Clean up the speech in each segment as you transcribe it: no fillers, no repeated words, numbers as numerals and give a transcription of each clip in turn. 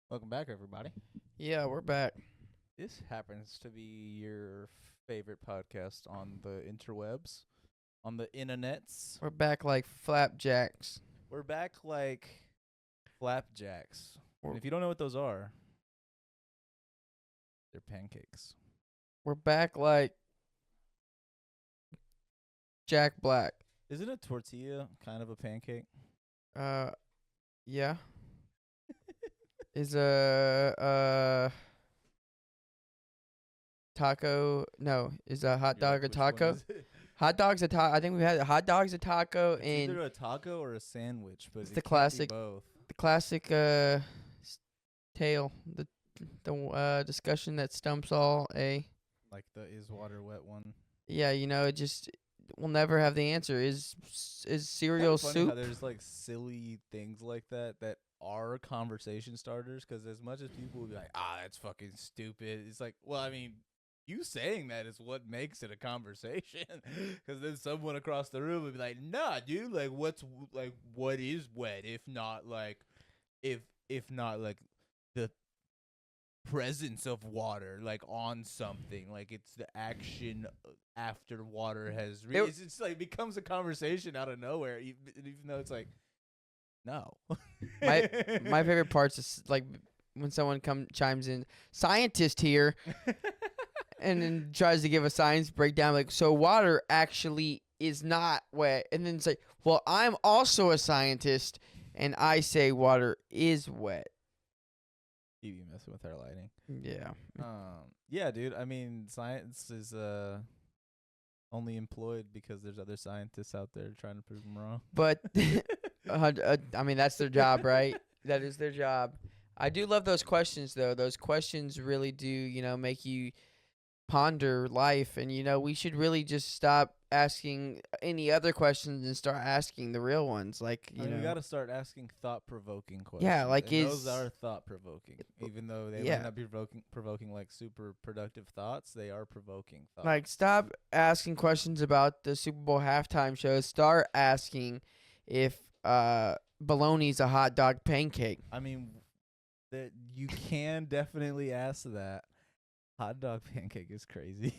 Welcome back, everybody. Yeah, we're back. This happens to be your favorite podcast on the interwebs, on the internets. We're back like flapjacks. We're back like flapjacks. We're, And if you don't know what those are, they're pancakes. we're back like Jack Black. Isn't a tortilla kind of a pancake? Uh, yeah. Is a taco? No, is a hot You're like, dog a which one taco? is it? Hot dog's a taco. I think we had hot dog's a taco, It's and either a taco or a sandwich, but it's it the can't be classic, both. the classic tale, the discussion that stumps all a. Like the is water wet one. Yeah, it just we'll never have the answer. Is Kind cereal of funny how soup? there's like silly things like that are conversation starters. Because as much as people would be like, that's fucking stupid. It's like, well, I mean, you saying that is what makes it a conversation. Because then someone across the room would be like, nah, dude, like what is wet if not like if not like the presence of water like on something, like it's the action after water has it's like becomes a conversation out of nowhere, even though it's like no. My favorite parts is like when someone chimes in, scientist here, and then tries to give a science breakdown. Like, so water actually is not wet, and then say, well, I'm also a scientist, and I say water is wet. You be messing with our lighting. Yeah. Yeah, dude, I mean, science is only employed because there's other scientists out there trying to prove them wrong. But I mean, that's their job, right? That is their job. I do love those questions, though. Those questions really do, make you ponder life, and we should really just stop asking any other questions and start asking the real ones, like I mean, we got to start asking thought-provoking questions. Yeah, like, and those are thought-provoking, even though they Yeah. might not be provoking like super productive thoughts. They are provoking thoughts. like, stop asking questions about the Super Bowl halftime show. Start asking if bologna's a hot dog pancake. I mean, that you can definitely ask that. Hot dog pancake is crazy.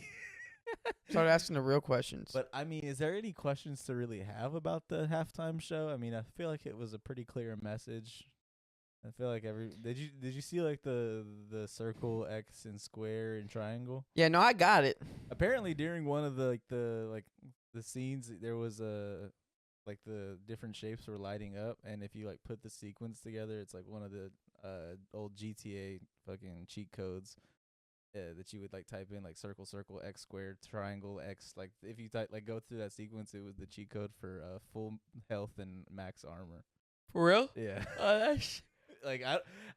Start asking the real questions. But I mean, is there any questions to really have about the halftime show? I mean, I feel like it was a pretty clear message. I feel like did you see like the circle, X, and square and triangle? Yeah, no, I got it. Apparently, during one of the scenes, there was like the different shapes were lighting up, and if you like put the sequence together, it's like one of the old GTA fucking cheat codes. That you would like type in like circle, circle, X squared, triangle, X. Like if you like go through that sequence, it was the cheat code for full health and max armor. For real? Yeah. That's Like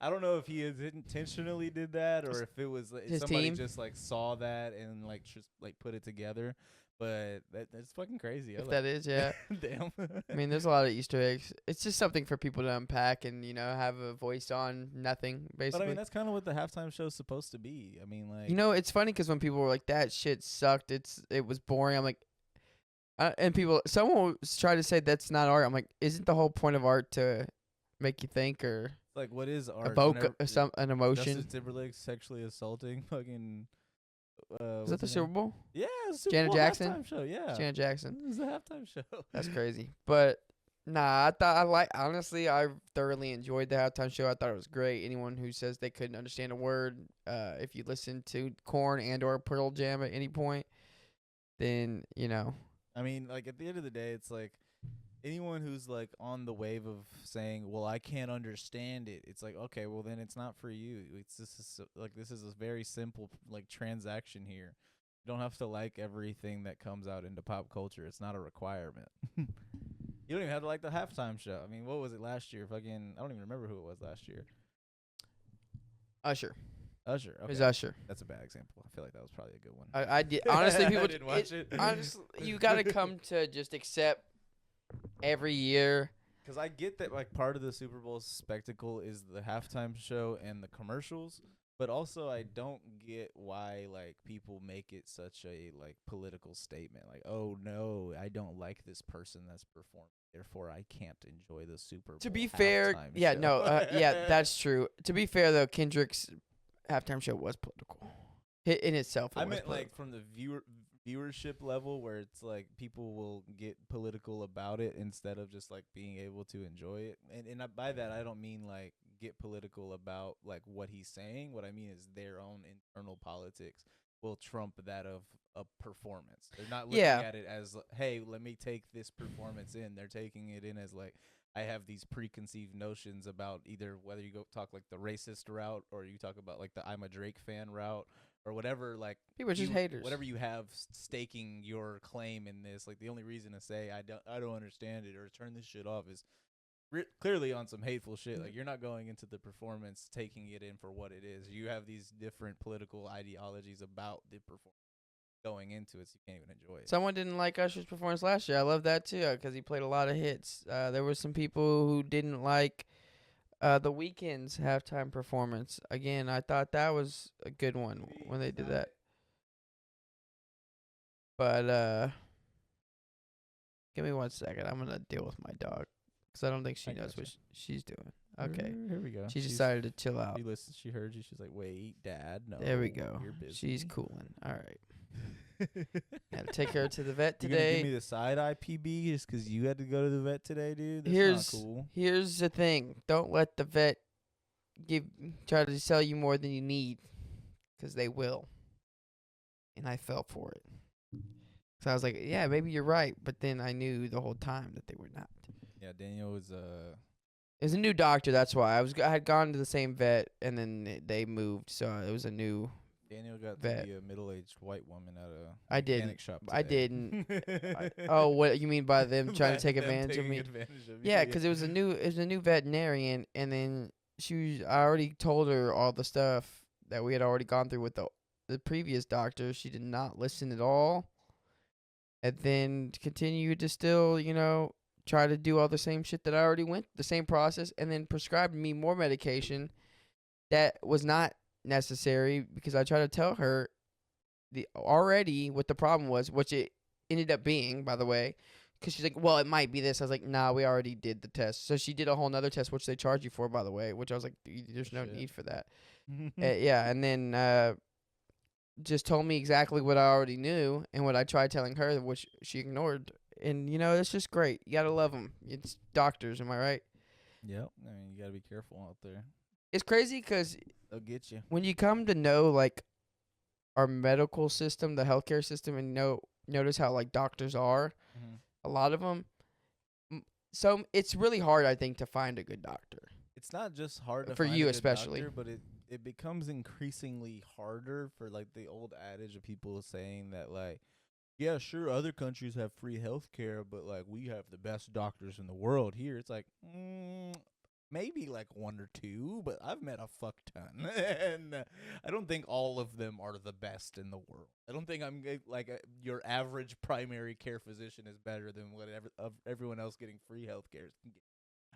I don't know if he intentionally did that or if it was like, His somebody team? just like saw that and like just like put it together. But that's fucking crazy. if that is, yeah. Damn. I mean, there's a lot of Easter eggs. It's just something for people to unpack and have a voice on nothing, But basically. I mean, that's kind of what the halftime show's supposed to be. I mean, like It's funny because when people were like, "That shit sucked," it was boring. I'm like, and someone will try to say that's not art. I'm like, isn't the whole point of art to make you think or like what is art? evoke Whenever- an emotion? Justin Timberlake sexually assaulting fucking. Is that the Super Bowl? Yeah, it was Super Janet Bowl Jackson? halftime show. Yeah, Janet Jackson. It was the halftime show. That's crazy. But nah, honestly, I thoroughly enjoyed the halftime show. I thought it was great. Anyone who says they couldn't understand a word, if you listen to Korn and or Pearl Jam at any point, then I mean, like at the end of the day, it's like anyone who's like on the wave of saying, "Well, I can't understand it." It's like, okay, well then it's not for you. This is a very simple like transaction here. You don't have to like everything that comes out into pop culture. It's not a requirement. You don't even have to like the halftime show. I mean, what was it last year? Fucking, I don't even remember who it was last year. Usher. Usher. It was Okay. Usher. That's a bad example. I feel like that was probably a good one. I did honestly. People I didn't watch it. Honestly, you gotta come to just accept every year. Because I get that like part of the Super Bowl spectacle is the halftime show and the commercials, But also, I don't get why like people make it such a like political statement. Like, oh no, I don't like this person that's performing, therefore I can't enjoy the Super Bowl To be fair, halftime yeah, show. no, yeah, that's true. To be fair though, Kendrick's halftime show was political. In itself, it I was meant political. like from the viewership level, where it's like people will get political about it instead of just like being able to enjoy it. By that I don't mean like get political about like what he's saying. What I mean is their own internal politics will trump that of a performance. They're not looking Yeah, at it as, hey, let me take this performance in. They're taking it in as like, I have these preconceived notions about either whether you go talk like the racist route or you talk about like the I'm a Drake fan route or whatever, like people are just haters. whatever you have staking your claim in this. Like the only reason to say I don't understand it or turn this shit off is clearly on some hateful shit. Like you're not going into the performance taking it in for what it is. You have these different political ideologies about the performance going into it, so you can't even enjoy it. Someone didn't like Usher's performance last year. I love that too because he played a lot of hits. There were some people who didn't like the Weeknd's halftime performance. Again, I thought that was a good one when they did that. But give me 1 second. I'm gonna deal with my dog because I don't think she I knows gotcha. what she's doing. Okay, Here we go. she decided to chill out. She listened. She heard you. She's like, "Wait, Dad, no." There we go. You're busy. She's cooling. All right. Gotta take her to the vet You gonna today. give me the side eye PB just because you had to go to the vet today, dude? That's Here's not cool. here's the thing. Don't let the vet try to sell you more than you need, 'cause they will. And I fell for it. So I was like, yeah, maybe you're right, but then I knew the whole time that they were not. Yeah, Daniel was It was a new doctor, that's why. I had gone to the same vet and then they moved, so it was a new Daniel got vet. to be a middle-aged white woman at a I mechanic didn't. shop I today. didn't. Oh, what you mean by them trying By to take them advantage of taking me? advantage of you, Yeah, 'cause it was a new veterinarian, and then I already told her all the stuff that we had already gone through with the previous doctor. She did not listen at all, and then continued to still, try to do all the same shit that I already went the same process, and then prescribed me more medication that was not necessary because I tried to tell her what the problem was, which it ended up being, by the way. Because she's like, well, it might be this. I was like, nah, we already did the test. So she did a whole nother test, which they charge you for, by the way, which I was like, there's no Shit. need for that. Yeah, and then just told me exactly what I already knew and what I tried telling her, which she ignored. And, it's just great. You got to love them. It's doctors, am I right? Yep. I mean, you gotta be careful out there. It's crazy because They'll get you. when you come to know, like, our medical system, the healthcare system, and notice how, like, doctors are, a lot of them. So it's really hard, I think, to find a good doctor. It's not just hard to For find you a good especially. doctor, but it becomes increasingly harder for like the old adage of people saying that like, yeah, sure, other countries have free health care, but like we have the best doctors in the world here. It's like, maybe like one or two, but I've met a fuck ton, and I don't think all of them are the best in the world. I don't think I'm like your average primary care physician is better than whatever of everyone else getting free health care.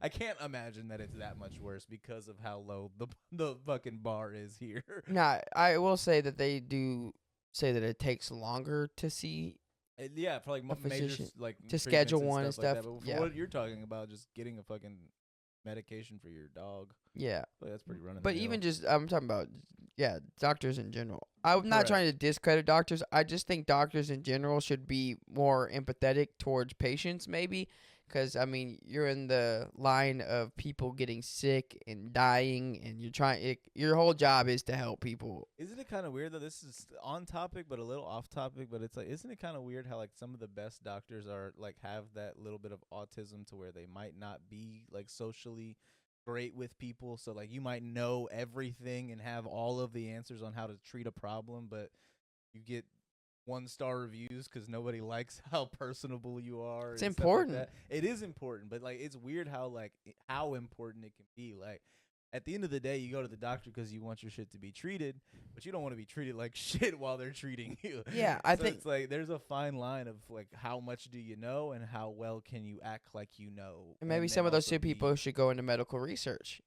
I can't imagine that it's that much worse because of how low the fucking bar is here. Nah, I will say that they do say that it takes longer to see. Yeah, for like major physician like to treatments schedule and one and stuff like stuff, that. But for yeah. what you're talking about, just getting a fucking medication for your dog, Yeah. like, that's pretty running. But even just, I'm talking about, doctors in general. I'm not Correct. trying to discredit doctors. I just think doctors in general should be more empathetic towards patients, maybe. Because, I mean, you're in the line of people getting sick and dying, and your whole job is to help people. Isn't it kind of weird that this is on topic but a little off topic? But it's like, isn't it kind of weird how like some of the best doctors are like have that little bit of autism to where they might not be like socially great with people. So like you might know everything and have all of the answers on how to treat a problem, but you get 1-star reviews because nobody likes how personable you are. It's and stuff important. Like that. It is important, but like it's weird how like how important it can be. Like at the end of the day, you go to the doctor because you want your shit to be treated, but you don't want to be treated like shit while they're treating you. Yeah, I So think it's like there's a fine line of like how much do you know and how well can you act like you know. maybe and some then of those also two people should go into medical research.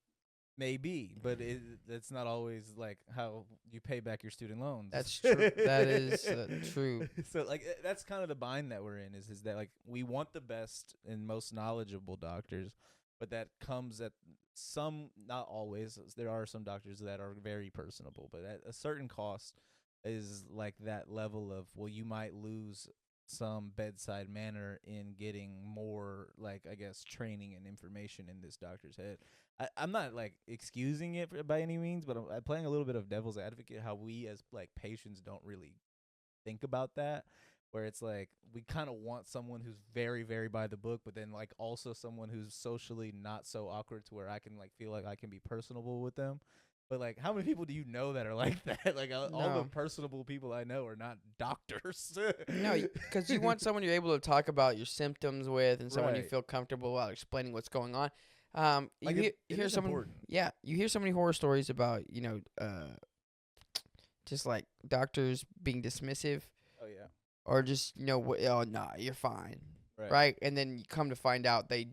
Maybe, but it's not always like how you pay back your student loans. That's true. That is true. So like that's kind of the bind that we're in is that like we want the best and most knowledgeable doctors, but that comes at some, not always. There are some doctors that are very personable, but at a certain cost is like that level of, well, you might lose some bedside manner in getting more, like, I guess, training and information in this doctor's head. I'm not like excusing it by any means, but I'm playing a little bit of devil's advocate. How we as like patients don't really think about that, where it's like we kind of want someone who's very, very by the book, but then like also someone who's socially not so awkward to where I can like feel like I can be personable with them. But like, how many people do you know that are like that? Like all the No. personable people I know are not doctors. No, because you want someone you're able to talk about your symptoms with, and someone you Right. feel comfortable about explaining what's going on. Like You it hear is someone, important. yeah, you hear so many horror stories about just like doctors being dismissive, Oh yeah. or just oh nah, you're fine, Right. right? And then you come to find out they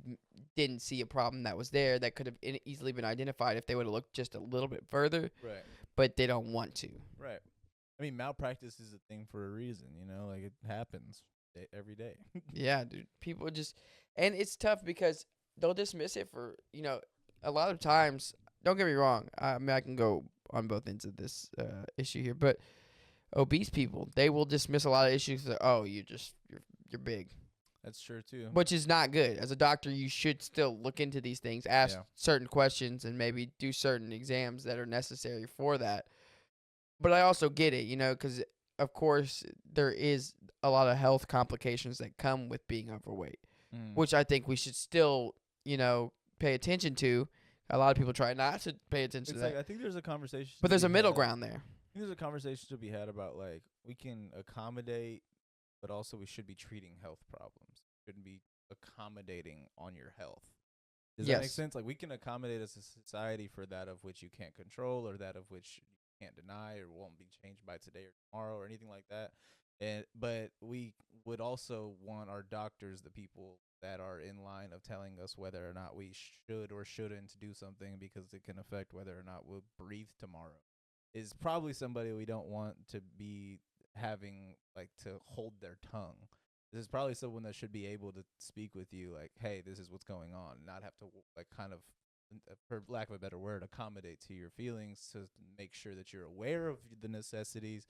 didn't see a problem that was there that could have easily been identified if they would have looked just a little bit further, Right. but they don't want to. Right. I mean, malpractice is a thing for a reason, like it happens every day. Yeah, dude. People just, and it's tough because they'll dismiss it for, a lot of times. Don't get me wrong. I mean, I can go on both ends of this issue here, but obese people, they will dismiss a lot of issues. That, oh, you're big, That's true too. which is not good. As a doctor, you should still look into these things, ask Yeah. certain questions, and maybe do certain exams that are necessary for that. But I also get it, because of course there is a lot of health complications that come with being overweight, which I think we should still, pay attention to. A lot of people try not to pay attention It's to like that, I think there's a conversation, but to there's be a middle had- ground there. I think there's a conversation to be had about like we can accommodate, but also we should be treating health problems. Shouldn't be accommodating on your health. Does that make Yes. sense? Like we can accommodate as a society for that of which you can't control, or that of which you can't deny, or won't be changed by today or tomorrow, or anything like that. But we would also want our doctors, the people that are in line of telling us whether or not we should or shouldn't do something because it can affect whether or not we'll breathe tomorrow, is probably somebody we don't want to be having like to hold their tongue. This is probably someone that should be able to speak with you like, hey, this is what's going on, not have to like kind of, for lack of a better word, accommodate to your feelings to make sure that you're aware of the necessities,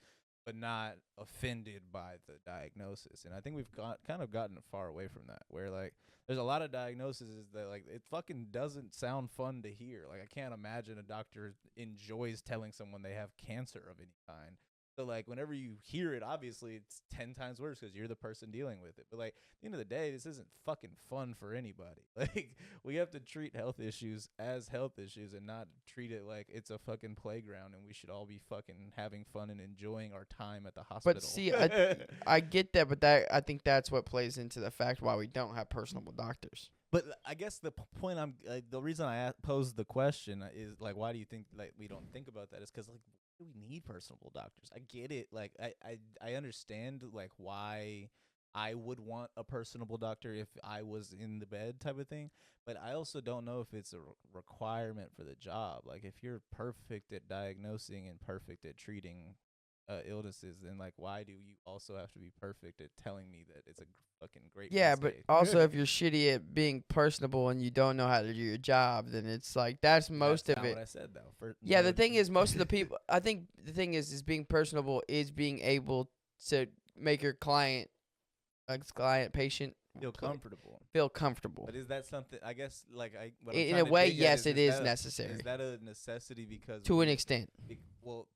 but not offended by the diagnosis. And I think we've kind of gotten far away from that, where like there's a lot of diagnoses that like it fucking doesn't sound fun to hear. Like I can't imagine a doctor enjoys telling someone they have cancer of any kind. So like whenever you hear it, obviously it's 10 times worse because you're the person dealing with it. But like at the end of the day, this isn't fucking fun for anybody. Like we have to treat health issues as health issues and not treat it like it's a fucking playground and we should all be fucking having fun and enjoying our time at the hospital. But see, I get that, but I think that's what plays into the fact why we don't have personable doctors. But I guess the point the reason I posed the question is like, why do you think like we don't think about that? Is because like we need personable doctors. I get it. Like I understand like why I would want a personable doctor if I was in the bed type of thing. But I also don't know if it's a requirement for the job. Like if you're perfect at diagnosing and perfect at treating illnesses, then like why do you also have to be perfect at telling me that it's a fucking great Yeah, but mistake? also if you're shitty at being personable and you don't know how to do your job, then it's like that's most That's of not it. what I said though. Yeah, the thing is, most of the people. I think the thing is being personable is being able to make your patient feel comfortable. feel comfortable. But is that something? I guess like what I'm In trying a to way, dig at yes, it is that necessary Is that a necessity because to an extent. well,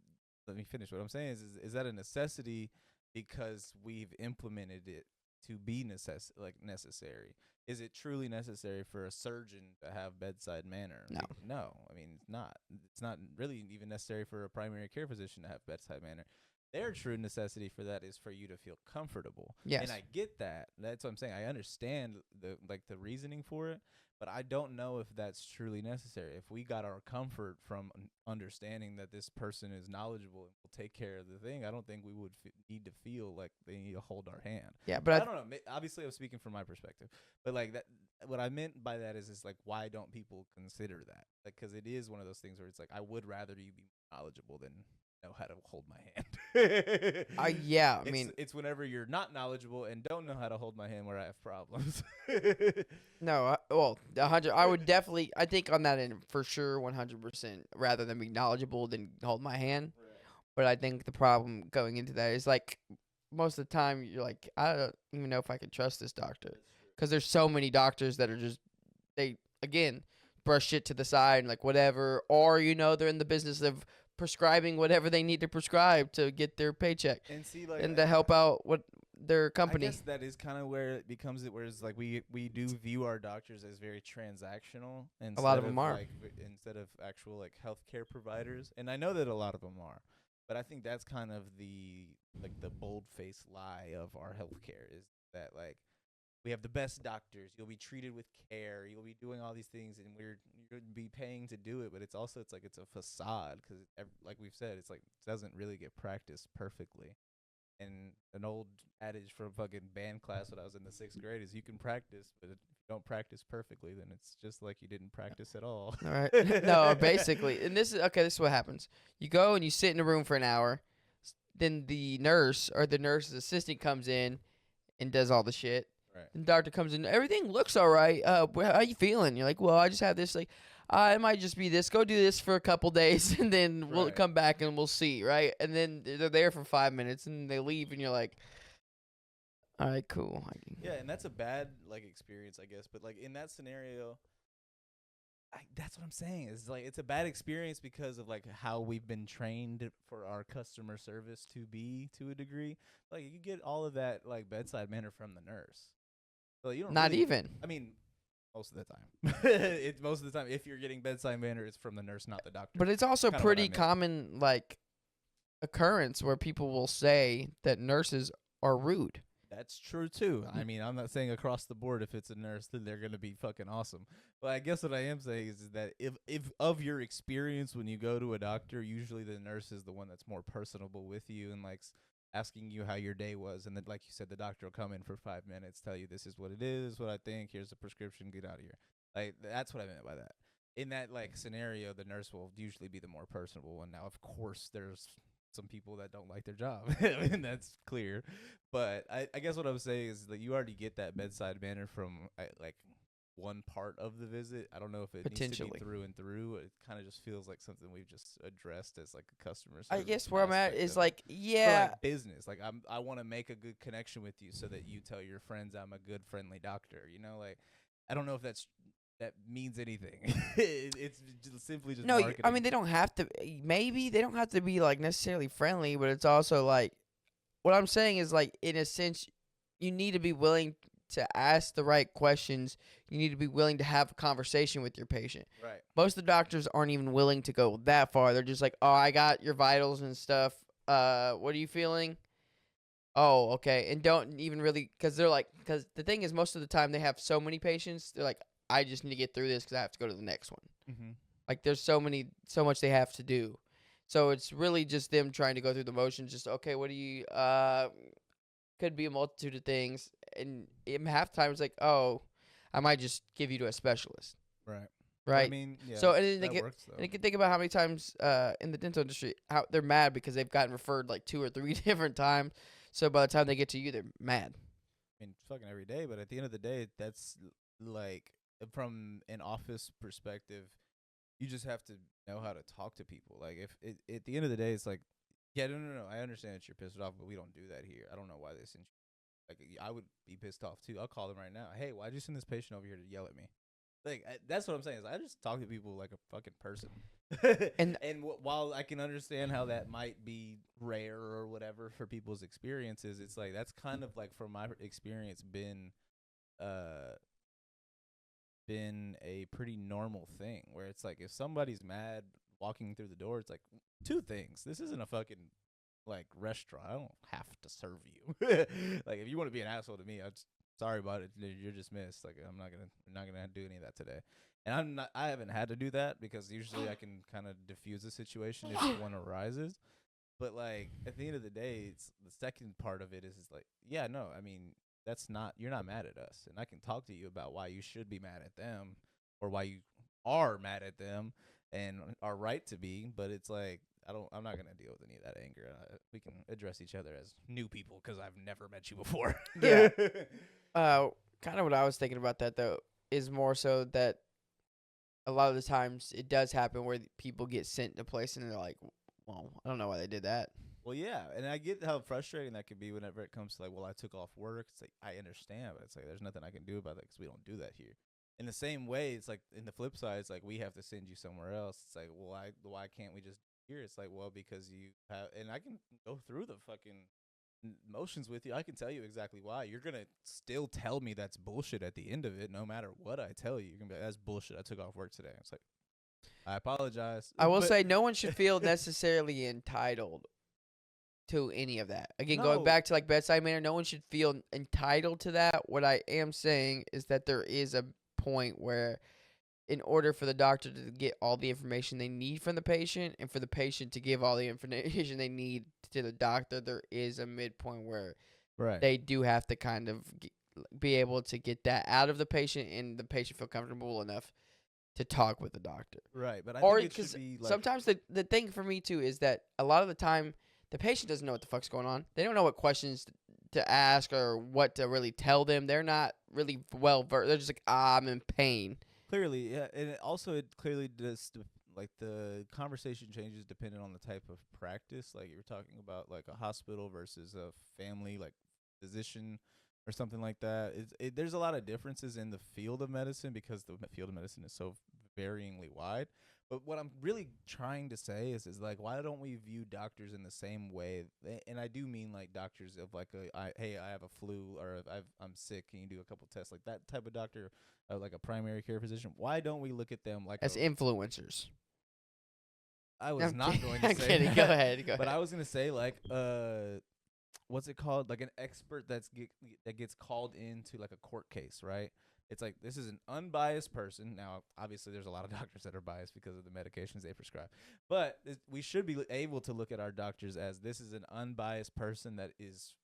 let me finish. What I'm saying is that a necessity because we've implemented it to be necessary? Is it truly necessary for a surgeon to have bedside manner? No. No. I mean, it's not. It's not really even necessary for a primary care physician to have bedside manner. their true necessity for that is for you to feel comfortable. Yes. And I get that. That's what I'm saying. I understand the reasoning for it, but I don't know if that's truly necessary. If we got our comfort from understanding that this person is knowledgeable and will take care of the thing, I don't think we would need to feel like they need to hold our hand. Yeah, But but I don't know. Obviously, I'm speaking from my perspective, but like that, what I meant by that is like, why don't people consider that? Like, because it is one of those things where it's like, I would rather you be knowledgeable than know how to hold my hand. yeah, I mean, it's whenever you're not knowledgeable and don't know how to hold my hand where I have problems. no, well, 100. I would definitely, I think on that end for sure, 100%, rather than be knowledgeable than hold my hand. Right. But I think the problem going into that is like most of the time you're like, I don't even know if I can trust this doctor because there's so many doctors that are just they again brush shit to the side and like whatever, or they're in the business of prescribing whatever they need to prescribe to get their paycheck And see, like, and to help out what their I company. guess that is kind of where it becomes it. Whereas like we do view our doctors as very transactional, A lot of instead them are. like instead of actual like healthcare providers. And I know that a lot of them are, but I think that's kind of the bold faced lie of our healthcare is that like we have the best doctors. You'll be treated with care. You'll be doing all these things, and you're going to be paying to do it. But it's also it's a facade because like we've said, it's like it doesn't really get practiced perfectly. And an old adage from fucking band class when I was in the 6th grade is you can practice, but if you don't practice perfectly, then it's just like you didn't practice at all. All right. No, basically. And this is what happens. You go and you sit in a room for an hour. Then the nurse or the nurse's assistant comes in and does all the shit. Right. And the doctor comes in. Everything looks all right. How are you feeling? You're like, well, I just have this. Like, it might just be this. Go do this for a couple days, and then we'll Right. come back and we'll see, right? And then they're there for 5 minutes, and they leave, and you're like, all right, cool. Yeah, and that's a bad like experience, I guess. But like in that scenario, that's what I'm saying. Is like it's a bad experience because of like how we've been trained for our customer service to be to a degree. Like you get all of that like bedside manner from the nurse. So you don't Not really, even. I mean, most of the time. It's most of the time. If you're getting bedside manner, it's from the nurse, not the doctor. But it's also Kinda what I pretty meant. common, like, occurrence where people will say that nurses are rude. That's true too. I mean, I'm not saying across the board if it's a nurse then they're gonna be fucking awesome. But I guess what I am saying is that if of your experience when you go to a doctor, usually the nurse is the one that's more personable with you and like asking you how your day was, and then like you said, the doctor will come in for 5 minutes, tell you this is what it is, what I think, here's a prescription, get out of here. Like that's what I meant by that. In that like scenario, the nurse will usually be the more personable one. Now, of course, there's some people that don't like their job, and that's clear. But I guess what I'm saying is that you already get that bedside manner from like one part of the visit. I don't know if it needs to Potentially. be through and through. It kind of just feels like something we've just addressed as like a customer service. I guess where I'm at aspect is of it. like, For yeah, like business. Like I want to make a good connection with you so that you tell your friends I'm a good friendly doctor. You know, like I don't know if that means anything. It's just simply just no, marketing. I mean, they don't have to, maybe they don't have to be like necessarily friendly, but it's also like, what I'm saying is like, in a sense, you need to be willing to ask the right questions. You need to be willing to have a conversation with your patient. Right. Most of the doctors aren't even willing to go that far. They're just like, oh, I got your vitals and stuff. What are you feeling? Oh, okay. And don't even really, because the thing is, most of the time they have so many patients, they're like, I just need to get through this because I have to go to the next one. Mm-hmm. Like, there's so much they have to do. So it's really just them trying to go through the motions. Just, okay, what do you, could be a multitude of things. And half the time it's like, oh, I might just give you to a specialist. Right. Right. I mean, yeah. So and then that works though. and you can think about how many times in the dental industry how they're mad because they've gotten referred like 2 or 3 different times. So by the time they get to you, they're mad. I mean, fucking every day, but at the end of the day, that's like from an office perspective, you just have to know how to talk to people. Like if at the end of the day, it's like, yeah, no, I understand that you're pissed off, but we don't do that here. I don't know why they sent you. Like I would be pissed off too. I'll call them right now. Hey, why'd you send this patient over here to yell at me? Like that's what I'm saying. Is I just talk to people like a fucking person. And while I can understand how that might be rare or whatever for people's experiences, it's like that's kind of like from my experience been a pretty normal thing where it's like if somebody's mad walking through the door, it's like 2 things. This isn't a fucking like restaurant. I don't have to serve you. Like if you want to be an asshole to me, I'm sorry about it. You're dismissed. Like I'm not gonna do any of that today. And I haven't had to do that because usually I can kind of diffuse the situation if one arises. But like at the end of the day, it's the second part of it is like, yeah, no, I mean you're not mad at us, and I can talk to you about why you should be mad at them or why you are mad at them and are right to be. But it's like I'm not gonna deal with any of that anger. We can address each other as new people because I've never met you before. Yeah. Kind of what I was thinking about that though is more so that a lot of the times it does happen where people get sent to a place and they're like, well, I don't know why they did that. Well, yeah, and I get how frustrating that can be whenever it comes to like, well, I took off work. It's like I understand, but it's like there's nothing I can do about that because we don't do that here. In the same way, it's like in the flip side, it's like we have to send you somewhere else. It's like, well, why can't we just do here? It's like, well, because you have, and I can go through the fucking motions with you. I can tell you exactly why. You're gonna still tell me that's bullshit at the end of it, no matter what I tell you. You're gonna be like, that's bullshit. I took off work today. It's like, I apologize. I will say no one should feel necessarily entitled to any of that. Again, going No. back to like bedside manner, no one should feel entitled to that. What I am saying is that there is a point where in order for the doctor to get all the information they need from the patient and for the patient to give all the information they need to the doctor, there is a midpoint where Right. they do have to kind of be able to get that out of the patient and the patient feel comfortable enough to talk with the doctor. Right, but I Or think it should be like sometimes the thing for me too is that a lot of the time the patient doesn't know what the fuck's going on. They don't know what questions to ask or what to really tell them. They're not really well versed. They're just like, I'm in pain. clearly, yeah, and it clearly does like the conversation changes depending on the type of practice. Like you're talking about like a hospital versus a family like physician or something like that. There's a lot of differences in the field of medicine because the field of medicine is so varyingly wide. But what I'm really trying to say is like, why don't we view doctors in the same way? And I do mean like doctors of like, hey, I have a flu or I'm sick. Can you do a couple tests? Like that type of doctor, like a primary care physician. Why don't we look at them like As influencers. I was I'm not kidding. going to I'm say kidding. that, Go ahead. but I was going to say like, what's it called? Like an expert that gets called into like a court case, right? It's like this is an unbiased person. Now, obviously, there's a lot of doctors that are biased because of the medications they prescribe. But we should be able to look at our doctors as this is an unbiased person that is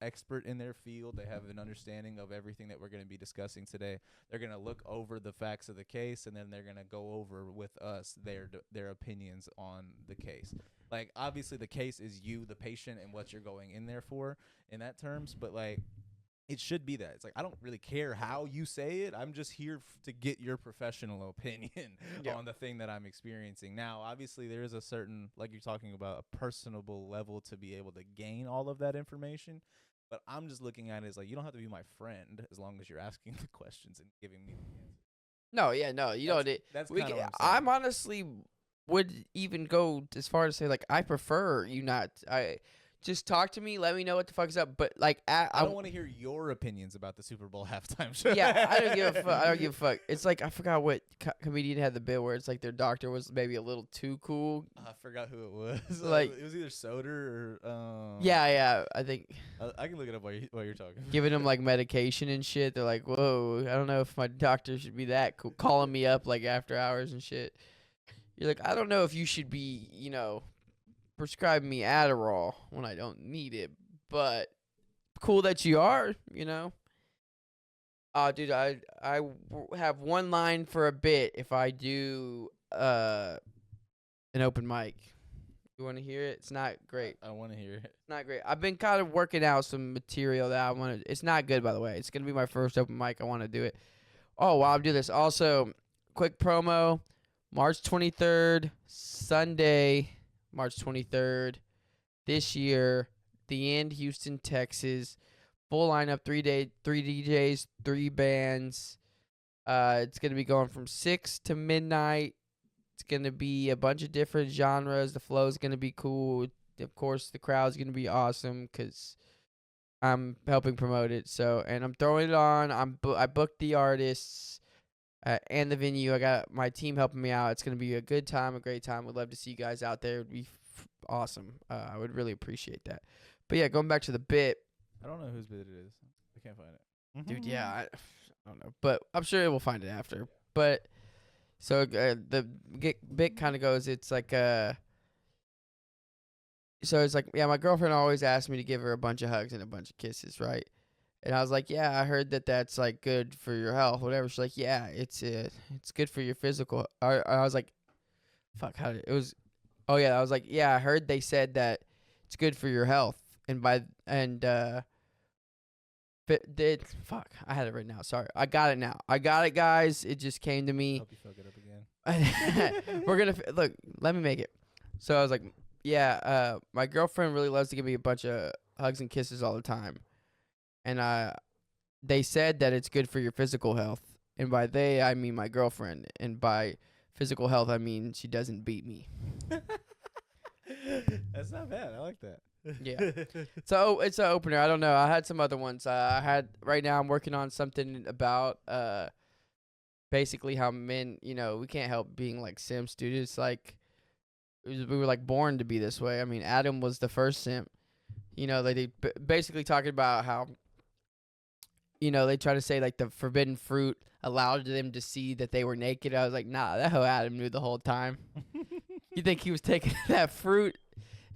expert in their field. They have an understanding of everything that we're going to be discussing today. They're going to look over the facts of the case, and then they're going to go over with us their opinions on the case. Like, obviously, the case is you, the patient, and what you're going in there for in that terms. But, like, it should be that. It's like, I don't really care how you say it. I'm just here to get your professional opinion on the thing that I'm experiencing. Now, obviously, there is a certain, like you're talking about, a personable level to be able to gain all of that information. But I'm just looking at it as like, you don't have to be my friend as long as you're asking the questions and giving me the answers. No, yeah, no. You know, That's kind of what I'm saying. I'm honestly would even go as far as say, like, I prefer you not. Just talk to me. Let me know what the fuck's up. But like, I don't want to hear your opinions about the Super Bowl halftime show. Yeah, I don't give a fuck. I don't give a fuck. It's like I forgot what comedian had the bit where it's like their doctor was maybe a little too cool. I forgot who it was. Like it was either Soder or yeah. I think I can look it up while you're talking. Giving them like medication and shit. They're like, whoa. I don't know if my doctor should be that cool, calling me up like after hours and shit. You're like, I don't know if you should be, prescribing me Adderall when I don't need it, but cool that you are, Dude, I have one line for a bit if I do an open mic. You want to hear it? It's not great. I want to hear it. It's not great. I've been kind of working out some material that I want to. It's not good, by the way. It's gonna be my first open mic. I want to do it. Oh, while I'm doing this, also quick promo. March 23rd, Sunday, March 23rd, this year, The End, Houston, Texas. Full lineup, 3 DJs, 3 bands. It's going to be going from 6 to midnight. It's going to be a bunch of different genres. The flow is going to be cool. Of course, the crowd's going to be awesome because I'm helping promote it. So, and I'm throwing it on. I booked the artists. And the venue. I got my team helping me out. It's going to be a good time, a great time. We'd love to see you guys out there. It'd be awesome. I would really appreciate that. But yeah, going back to the bit, I don't know whose bit it is. I can't find it. dude. Yeah, I don't know, but I'm sure we'll find it after. But so the bit kind of goes. It's like so it's like, yeah, my girlfriend always asked me to give her a bunch of hugs and a bunch of kisses, right? And I was like, yeah, I heard that that's like good for your health, whatever. She's like, yeah, it's good for your physical. I was like, fuck, how did it was? Oh yeah, I was like, yeah, I heard they said that it's good for your health, and fuck, I had it right now. Sorry, I got it now. I got it, guys. It just came to me. Hope you fuck it up again. We're gonna look. Let me make it. So I was like, yeah, my girlfriend really loves to give me a bunch of hugs and kisses all the time, and they said that it's good for your physical health, and by they I mean my girlfriend, and by physical health I mean she doesn't beat me. That's not bad. I like that. Yeah. So it's an opener. I don't know. I had some other ones. I had right now. I'm working on something about basically how men. We can't help being like simps, dude. It's like we were like born to be this way. I mean, Adam was the first simp. They basically talking about how they try to say like the forbidden fruit allowed them to see that they were naked. I was like, nah, that hoe Adam knew the whole time. You think he was taking that fruit?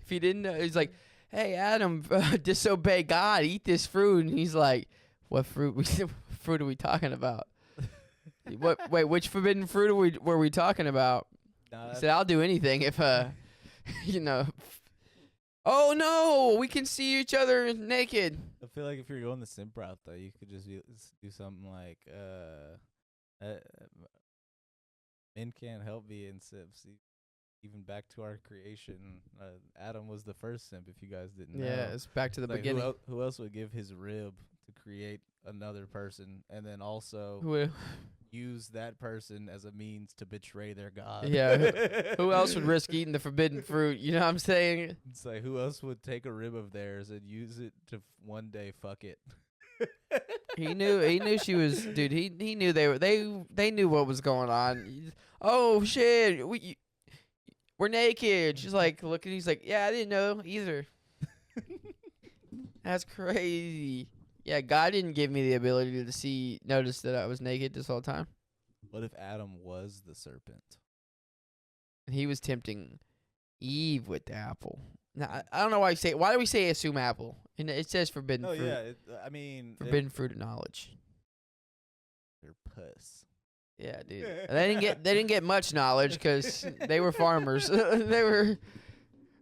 If he didn't know, he's like, hey, Adam, disobey God, eat this fruit. And he's like, what fruit? Fruit are we talking about? Wait, which forbidden fruit were we talking about? He said, I'll do anything if, oh, no, we can see each other naked. I feel like if you're going the simp route, though, you could just do something like, men can't help being simps. Even back to our creation, Adam was the first simp, if you guys didn't know. Yeah, it's back to the beginning. Who else would give his rib to create another person and then also use that person as a means to betray their God? Yeah. Who else would risk eating the forbidden fruit? You know what I'm saying? It's like, who else would take a rib of theirs and use it to one day fuck it? He knew she was, dude. He knew they knew what was going on. Oh shit, we're naked. She's like looking. He's like, yeah, I didn't know either. That's crazy. Yeah, God didn't give me the ability to notice that I was naked this whole time. What if Adam was the serpent? And he was tempting Eve with the apple. Now, I don't know why you say. Why do we say assume apple? And it says forbidden fruit. Oh yeah, forbidden fruit of knowledge. They're puss. Yeah, dude. They didn't get much knowledge because they were farmers.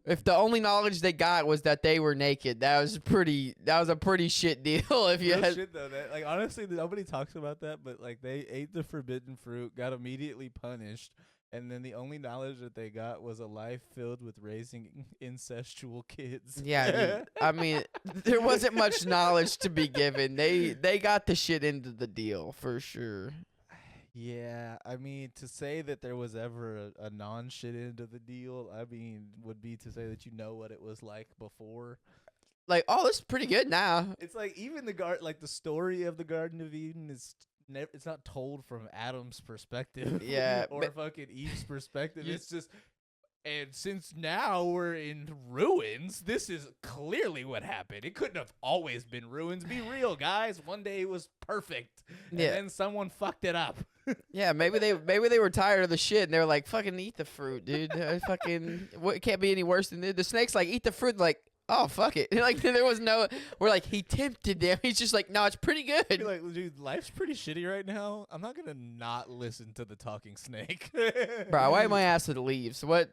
If the only knowledge they got was that they were naked, that was a pretty shit deal. If you had shit though, that honestly nobody talks about that, but like they ate the forbidden fruit, got immediately punished, and then the only knowledge that they got was a life filled with raising incestual kids. Yeah, dude. I mean, there wasn't much knowledge to be given. They got the shit into the deal for sure. Yeah, I mean, to say that there was ever a non-shit end of the deal, I mean, would be to say that you know what it was like before. Like, oh, this is pretty good now. It's like even the story of the Garden of Eden is it's not told from Adam's perspective, yeah, or fucking Eve's perspective. It's just, and since now we're in ruins, this is clearly what happened. It couldn't have always been ruins. Be real, guys. One day it was perfect, and then someone fucked it up. Yeah, maybe they were tired of the shit and they were like, "Fucking eat the fruit, dude. It can't be any worse than this." The snake's like, "Eat the fruit." And like, oh fuck it. Like there was no. We're like, he tempted them. He's just like, no, it's pretty good. You're like, dude, life's pretty shitty right now. I'm not gonna not listen to the talking snake. Bro, why am I asked to the leaves? What?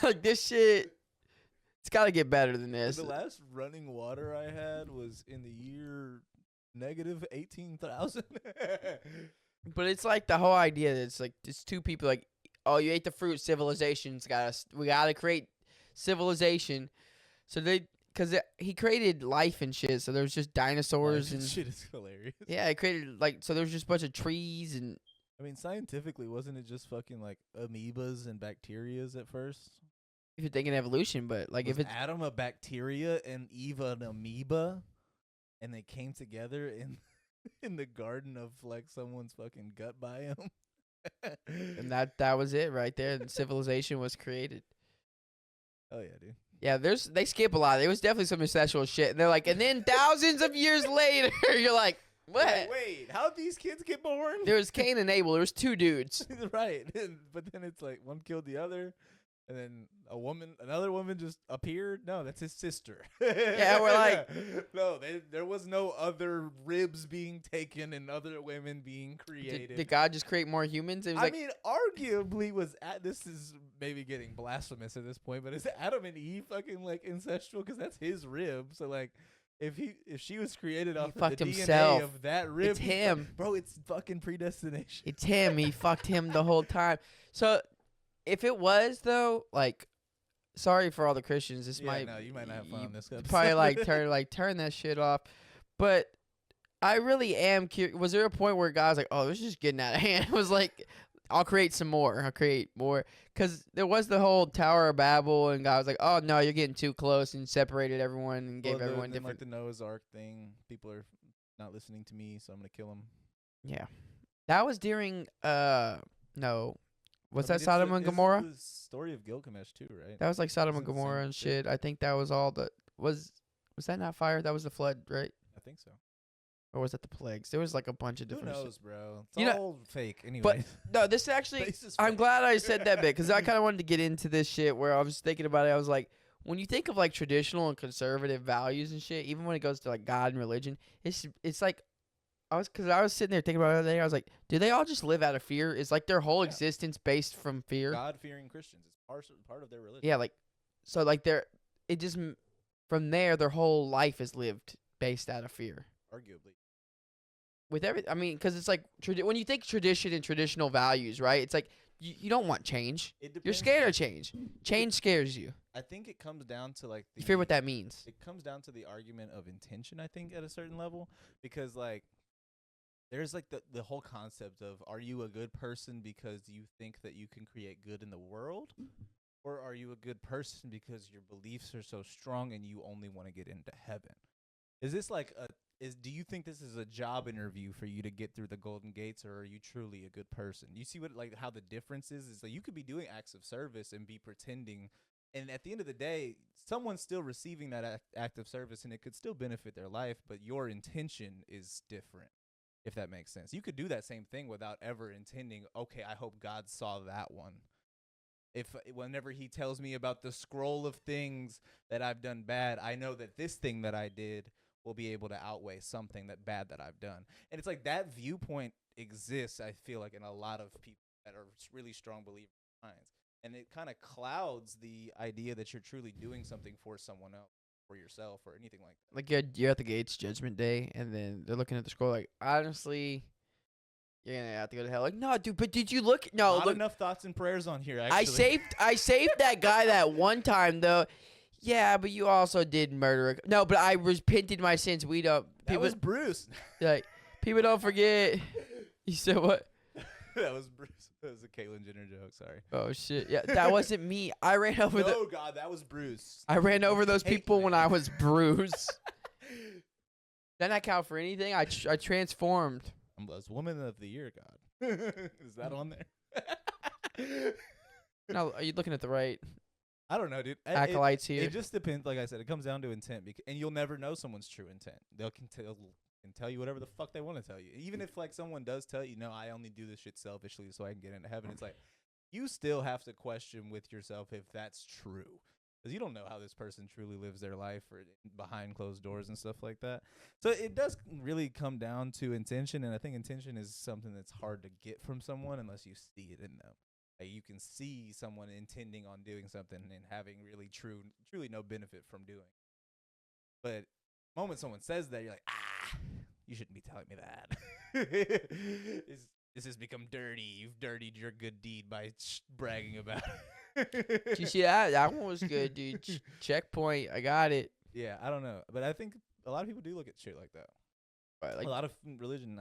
Like this shit. It's got to get better than this. The last running water I had was in the year negative 18,000. But it's like the whole idea that it's like it's two people like, oh, you ate the fruit, we gotta create civilization. So because he created life and shit, so there's just dinosaurs and shit is hilarious. Yeah, it created so there's just a bunch of trees and. I mean, scientifically, wasn't it just fucking like amoebas and bacterias at first? If you're thinking evolution, but like if it's Adam a bacteria and Eve an amoeba, and they came together in the garden of like someone's fucking gut biome. And that was it right there. And civilization was created. Oh yeah, dude. Yeah, they skip a lot. It was definitely some incestual shit. And they're like, and then thousands of years later, you're like, what? Like, wait, how'd these kids get born? There was Cain and Abel. There was 2 dudes. Right, but then it's like one killed the other, and then another woman just appeared. No, that's his sister. Yeah, we're like, no, there was no other ribs being taken and other women being created. Did God just create more humans? It was I like, mean, arguably this is maybe getting blasphemous at this point, but is Adam and Eve fucking like incestual? Because that's his rib. So like, if she was created off of fucked the himself. DNA of that rib, It's him. bro. It's fucking predestination. It's him. He fucked him the whole time. So if it was though, like, sorry for all the Christians. This You might not have fun on this episode. probably turn that shit off. But I really am curious. Was there a point where God's like, oh, this is just getting out of hand? It was like, I'll create some more. I'll create more. Because there was the whole Tower of Babel, and God was like, oh, no, you're getting too close, and separated everyone and gave everyone different. Like the Noah's Ark thing. People are not listening to me, so I'm gonna kill them. Yeah. That was during, no. Was that Sodom and Gomorrah? The story of Gilgamesh too, right? That was like Sodom and Isn't the same Gomorrah and shit? shit. I think that was all the, was that not fire? That was the flood, right? I think so. Or was it the plagues? There was like a bunch of Who different shit. knows, bro? It's You know- all fake anyway. But no, this actually, I'm glad I said that bit because I kind of wanted to get into this shit where I was thinking about it. I was like, when you think of like traditional and conservative values and shit, even when it goes to like God and religion, it's like, I was sitting there thinking about it the other day. I was like, do they all just live out of fear? Is like their whole existence based from fear? God-fearing Christians. It's part of their religion. Yeah, like, so like from there, their whole life is lived based out of fear. Arguably. With I mean, because it's like when you think tradition and traditional values, right? It's like you don't want change. It depends. You're scared of change. Change scares you. I think it comes down to like You fear what that means. It comes down to the argument of intention, I think, at a certain level, because like there's like the whole concept of, are you a good person because you think that you can create good in the world, or are you a good person because your beliefs are so strong and you only want to get into heaven? Is this like do you think this is a job interview for you to get through the golden gates, or are you truly a good person? You see how the difference is like you could be doing acts of service and be pretending, and at the end of the day, someone's still receiving that act of service and it could still benefit their life, but your intention is different, if that makes sense. You could do that same thing without ever intending, okay, I hope God saw that one. Whenever he tells me about the scroll of things that I've done bad, I know that this thing that I did will be able to outweigh something bad that I've done. And it's like that viewpoint exists, I feel like, in a lot of people that are really strong believers in minds. And it kind of clouds the idea that you're truly doing something for someone else, for yourself, or anything like that. Like you're at the gates, Judgment Day, and then they're looking at the scroll like, honestly, you're gonna have to go to hell. Like, no, dude, but did you look? No, Not look. enough thoughts and prayers on here. Actually, I saved that guy that one time though. Yeah, but you also did murder. No, but I repented my sins. We don't. That was Bruce. Like, people don't forget. You said what? That was Bruce. That was a Caitlyn Jenner joke. Sorry. Oh shit! Yeah, that wasn't me. I ran over No, God, that was Bruce. I ran over those people when I was Bruce. Didn't that count for anything? I transformed. I'm Blessed Woman of the Year, God. Is that on there? No, are you looking at the right I don't know, dude. acolytes here? It just depends. Like I said, it comes down to intent, and you'll never know someone's true intent. They can tell you whatever the fuck they want to tell you. Even if like someone does tell you, no, I only do this shit selfishly so I can get into heaven. It's like you still have to question with yourself if that's true, because you don't know how this person truly lives their life or behind closed doors and stuff like that. So it does really come down to intention, and I think intention is something that's hard to get from someone unless you see it in them. Like you can see someone intending on doing something and having really truly no benefit from doing. But the moment someone says that, you're like, you shouldn't be telling me that. This has become dirty. You've dirtied your good deed by bragging about it. Did you see that? That one was good, dude. Checkpoint. I got it. Yeah, I don't know. But I think a lot of people do look at shit like that. Right, like, a lot of religion,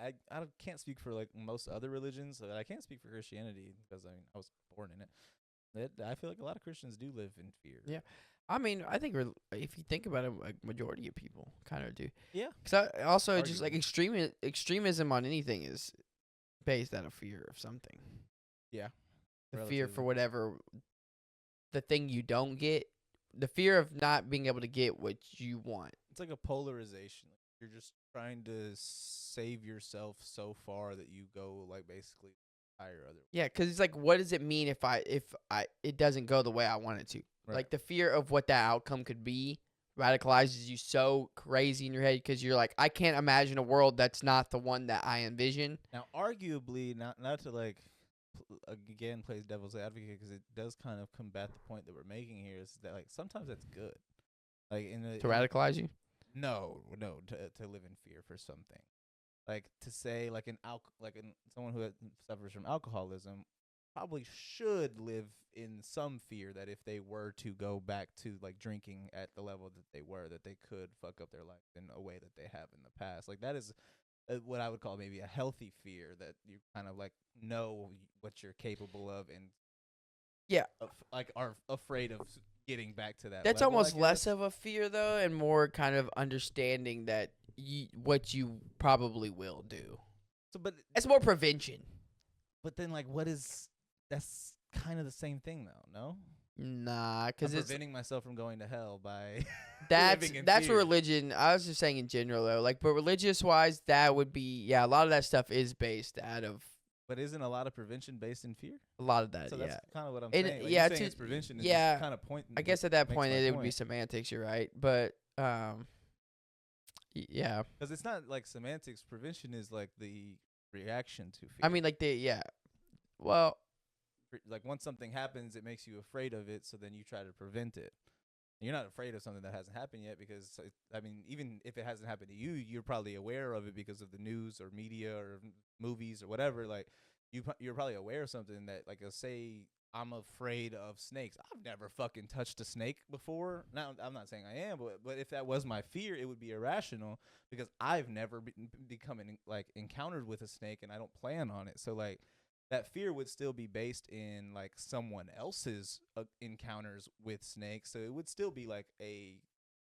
I can't speak for like most other religions, but I can't speak for Christianity because I was born in it. I feel like a lot of Christians do live in fear. Yeah. I mean, I think if you think about it, like majority of people kind of do. Yeah. Because also just Arguably. like extremism on anything is based out of fear of something. Yeah. The fear for whatever the thing you don't get, the fear of not being able to get what you want. It's like a polarization. You're just trying to save yourself so far that you go like basically higher other. Yeah, because it's like, what does it mean if it doesn't go the way I want it to? Right. Like the fear of what that outcome could be radicalizes you so crazy in your head because you're like, I can't imagine a world that's not the one that I envision. Now, arguably, not to like again play devil's advocate, because it does kind of combat the point that we're making here, is that like sometimes that's good. Like To radicalize you? no, to live in fear for something. Like to say like someone who suffers from alcoholism probably should live in some fear that if they were to go back to like drinking at the level that they were, that they could fuck up their life in a way that they have in the past. Like that is what I would call maybe a healthy fear, that you kind of like know what you're capable of and Yeah. like are afraid of getting back to that That's level, almost less of a fear, though, and more kind of understanding that what you probably will do. So, but it's more prevention. But then, like, that's kind of the same thing, though, no? Nah, because it's preventing myself from going to hell by that's living in what fear. religion. I was just saying in general, though, like, but religious wise, that would be a lot of that stuff is based out of. But isn't a lot of prevention based in fear? A lot of that, so yeah. that's kind of what I'm And saying. Like, yeah, saying it's prevention. Yeah, kind of point. I guess at that point it would be semantics. You're right, but yeah. Because it's not like semantics. Prevention is like the reaction to fear. I mean, like well, like once something happens, it makes you afraid of it, so then you try to prevent it. And you're not afraid of something that hasn't happened yet, because I mean, even if it hasn't happened to you, you're probably aware of it because of the news or media or movies or whatever. Like you're probably aware of something that, like, say I'm afraid of snakes. I've never fucking touched a snake before. Now, I'm not saying I am, but if that was my fear, it would be irrational, because I've never become encountered with a snake, and I don't plan on it. So like, that fear would still be based in like someone else's encounters with snakes. So it would still be like a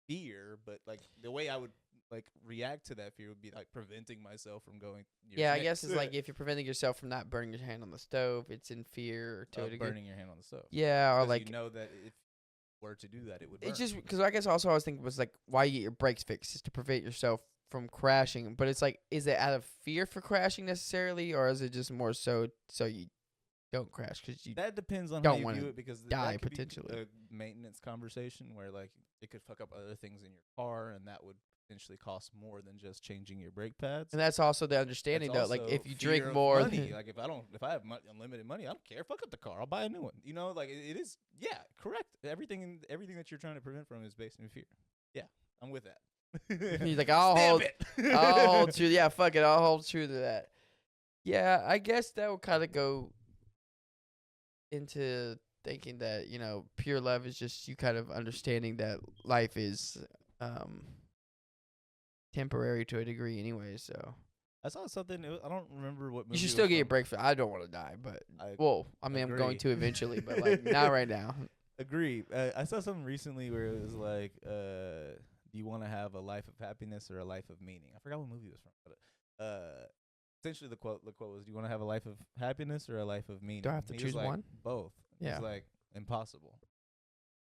fear, but like the way I would like react to that fear would be like preventing myself from going. I guess it's like if you're preventing yourself from not burning your hand on the stove, it's in fear to a degree. Burning your hand on the stove. Yeah, or like you know that if you were to do that, it would burn. It's just because I guess also I was thinking was like why you get your brakes fixed is to prevent yourself from crashing. But it's like, is it out of fear for crashing necessarily, or is it just more so you don't crash because you that depends on don't how want you to view it, because die that could potentially. be a maintenance conversation where like it could fuck up other things in your car, and that would potentially cost more than just changing your brake pads. And that's also the understanding though, like if you drink more money, like if I have unlimited money, I don't care. Fuck up the car, I'll buy a new one. You know, like it is. Yeah, correct. Everything that you're trying to prevent from is based in fear. Yeah, I'm with that. He's like, I'll hold true. Yeah, fuck it, I'll hold true to that. Yeah, I guess that would kind of go into thinking that, pure love is just you kind of understanding that life is temporary to a degree anyway, so. I saw something, I don't remember what movie. You should still get your break. I don't want to die, but I'm going to eventually, but like not right now. Agree. I saw something recently where it was like, do you want to have a life of happiness or a life of meaning? I forgot what movie it was from, but essentially the quote was, do you want to have a life of happiness or a life of meaning? Do I have to choose one? Both. Yeah. It's like impossible.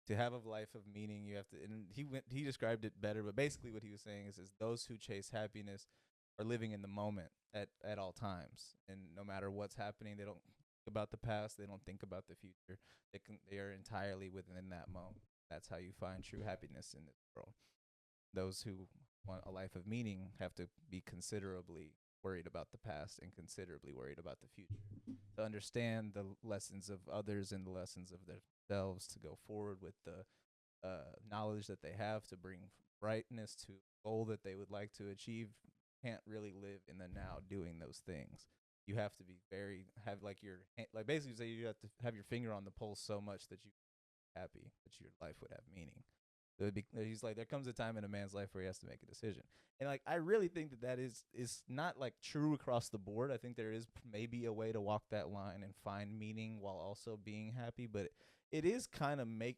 To have a life of meaning, you have to, and he described it better, but basically what he was saying is those who chase happiness are living in the moment at all times, and no matter what's happening, they don't think about the past, they don't think about the future. They are entirely within that moment. That's how you find true happiness in this world. Those who want a life of meaning have to be considerably worried about the past and considerably worried about the future, to understand the lessons of others and the lessons of themselves, to go forward with the knowledge that they have, to bring brightness to a goal that they would like to achieve. Can't really live in the now doing those things. You have to be basically say you have to have your finger on the pulse so much that you are happy, that your life would have meaning. He's like, there comes a time in a man's life where he has to make a decision, and like I really think that is not like true across the board. I think there is maybe a way to walk that line and find meaning while also being happy, but it does kind of make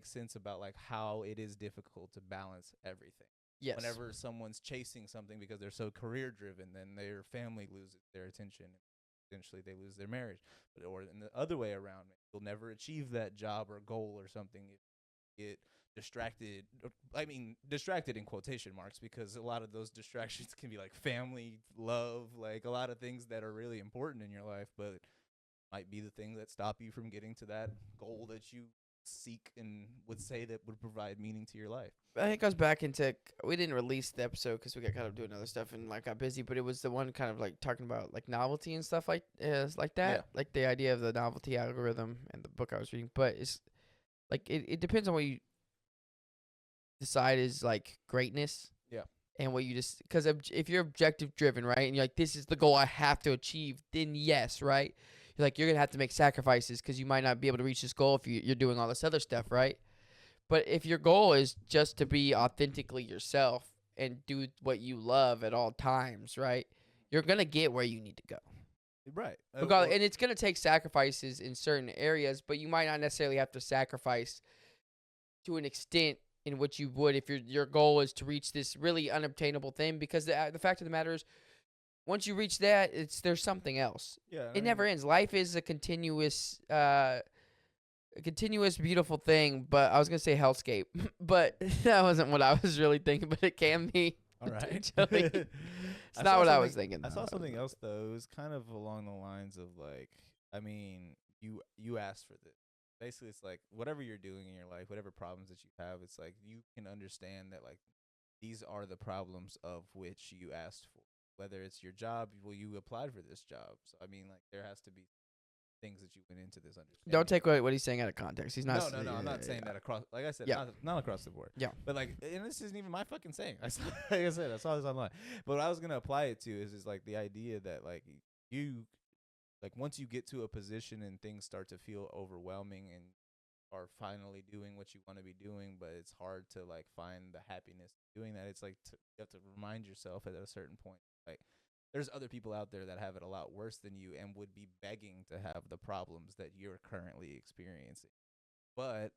sense about like how it is difficult to balance everything. Yes. Whenever someone's chasing something because they're so career driven, then their family loses their attention. eventually they lose their marriage. But or in the other way around, you'll never achieve that job or goal or something if you get distracted. I mean, distracted in quotation marks, because a lot of those distractions can be like family, love, like a lot of things that are really important in your life, but might be the thing that stop you from getting to that goal that you seek and would say that would provide meaning to your life. I think it goes back into we didn't release the episode because we got kind of doing other stuff and like got busy. But it was the one kind of like talking about like novelty and stuff like that, Yeah. like the idea of the novelty algorithm and the book I was reading. But it's like it depends on what you decide is like greatness. Yeah. And what you just because if you're objective driven, right, and you're like this is the goal I have to achieve, then yes, right. You're like you're gonna have to make sacrifices because you might not be able to reach this goal if you're doing all this other stuff, right? But if your goal is just to be authentically yourself and do what you love at all times, right? You're going to get where you need to go. Right. Regardless, and it's going to take sacrifices in certain areas, but you might not necessarily have to sacrifice to an extent in which you would if your goal is to reach this really unobtainable thing, because the fact of the matter is once you reach that, there's something else. Yeah. It never ends. Life is a continuous beautiful thing, but I was gonna say hellscape, but that wasn't what I was really thinking. But it can be. All right. It's not what I was thinking. I saw something else though. It was kind of along the lines of like, I mean, you asked for this. Basically, it's like whatever you're doing in your life, whatever problems that you have, it's like you can understand that like these are the problems of which you asked for. Whether it's your job, well, you applied for this job, so I mean, like there has to be things that you went into this understanding. Don't take what he's saying out of context. He's not. No. I'm not saying that across. Like I said, Yeah. not across the board. Yeah. But like, and this isn't even my fucking saying. Like I said, I saw this online. But what I was gonna apply it to is like the idea that like you, like once you get to a position and things start to feel overwhelming and are finally doing what you want to be doing, but it's hard to like find the happiness doing that. It's like you have to remind yourself at a certain point, like there's other people out there that have it a lot worse than you and would be begging to have the problems that you're currently experiencing. But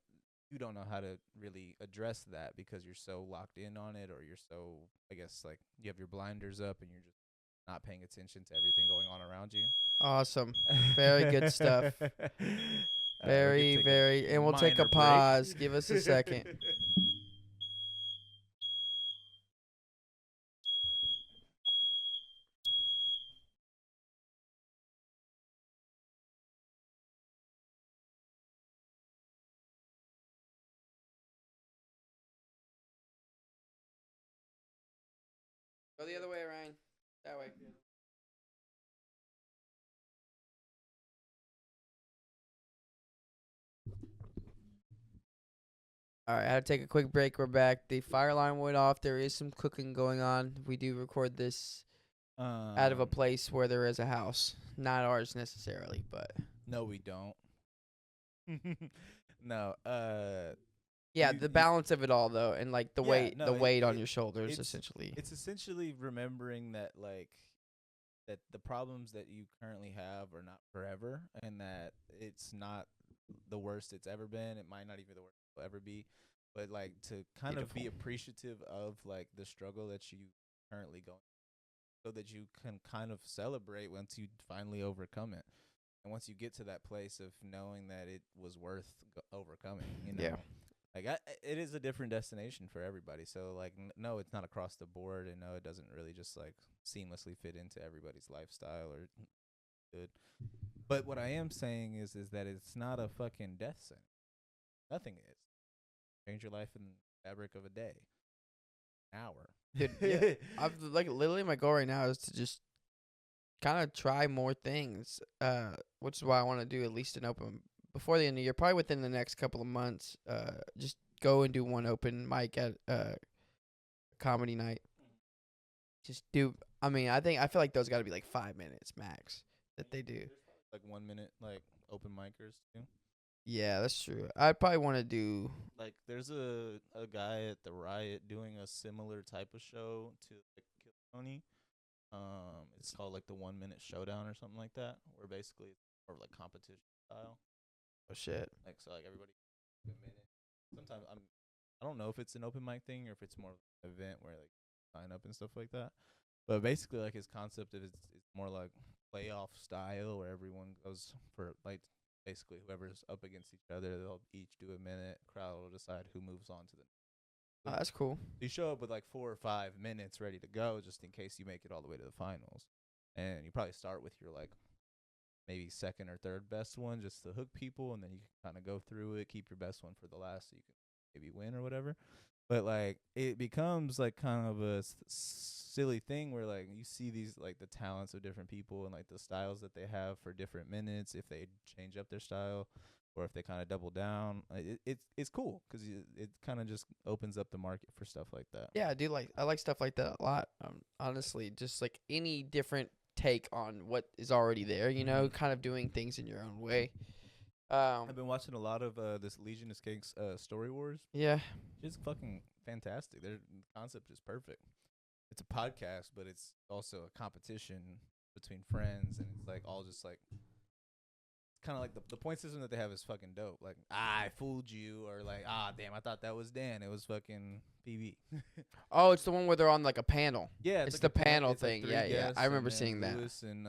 you don't know how to really address that because you're so locked in on it, or you're so, I guess, like you have your blinders up and you're just not paying attention to everything going on around you. Awesome. Very good stuff. Very. And we'll take a pause. Give us a second. Go the other way, Ryan. That way. All right, I had to take a quick break. We're back. The fire alarm went off. There is some cooking going on. We do record this out of a place where there is a house. Not ours necessarily, but. No, we don't. No. Yeah, the balance of it all, though, and like the weight on your shoulders, it's essentially. It's essentially remembering that like that the problems that you currently have are not forever, and that it's not the worst it's ever been. It might not even be the worst it'll ever be, but like to kind of be appreciative of like the struggle that you currently go, so that you can kind of celebrate once you finally overcome it, and once you get to that place of knowing that it was worth overcoming. You know. Yeah. Like it is a different destination for everybody. So like no, it's not across the board, and no, it doesn't really just like seamlessly fit into everybody's lifestyle or good. But what I am saying is that it's not a fucking death sentence. Nothing is. Change your life in the fabric of a day, an hour. Dude, yeah. I've like literally my goal right now is to just kind of try more things. Which is why I want to do at least an open before the end of the year, probably within the next couple of months. Just go and do one open mic at comedy night. Just do. I mean, I feel like those got to be like 5 minutes max that they do. Like 1 minute, like open micers too. Yeah, that's true. I'd probably want to do. Like, there's a guy at the Riot doing a similar type of show to like Kill Tony. It's called like the 1 minute showdown or something like that, where basically it's more of like competition style. Oh shit! Like so, like everybody a minute. Sometimes I don't know if it's an open mic thing or if it's more of an event where like sign up and stuff like that. But basically, like his concept is it's more like playoff style where everyone goes for like basically whoever's up against each other. They'll each do a minute. Crowd will decide who moves on to the. Oh, that's cool. You show up with like 4 or 5 minutes ready to go, just in case you make it all the way to the finals. And you probably start with your like maybe second or third best one just to hook people, and then you can kind of go through it, keep your best one for the last so you can maybe win or whatever. But like it becomes like kind of a silly thing where like you see these like the talents of different people and like the styles that they have for different minutes if they change up their style or if they kind of double down. It's cool because it kind of just opens up the market for stuff like that. Yeah, I like stuff like that a lot. Honestly, just like any different take on what is already there, you know, kind of doing things in your own way. I've been watching a lot of this Legion of Skanks Story Wars. Yeah. It's fucking fantastic. Their concept is perfect. It's a podcast, but it's also a competition between friends, and it's like all just like it's kind of like the point system that they have is fucking dope. Like I fooled you, or like damn, I thought that was Dan. It was fucking PB. Oh, it's the one where they're on like a panel. Yeah, it's like the panel it's like thing. 3 Yeah. guests, I remember and then seeing that. Lewis and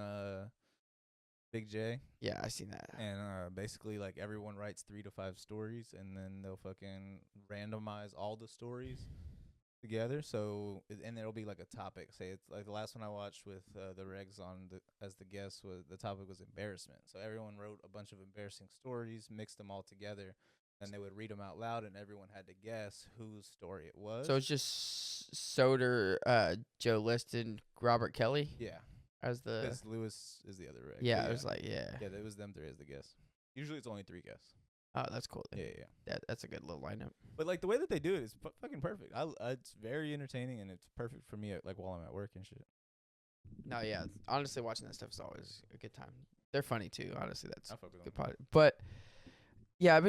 Big J. Yeah, I seen that. And basically, like everyone writes 3 to 5 stories, and then they'll fucking randomize all the stories together. So, and there'll be like a topic. Say it's like the last one I watched with the Regs on as the guest was the topic was embarrassment. So everyone wrote a bunch of embarrassing stories, mixed them all together, and they would read them out loud, and everyone had to guess whose story it was. So it's just Soder, Joe Liston, Robert Kelly. Yeah. As the Because Lewis is the other Reg. yeah, it was like yeah, it was them 3 as the guests. Usually it's only 3 guests. oh, that's cool. Then. Yeah. That's a good little lineup. But like the way that they do it is fucking perfect. It's very entertaining, and it's perfect for me like while I'm at work and shit. No, yeah, honestly, watching that stuff is always a good time. They're funny too. Honestly, that's I fuck with good them. part. But yeah,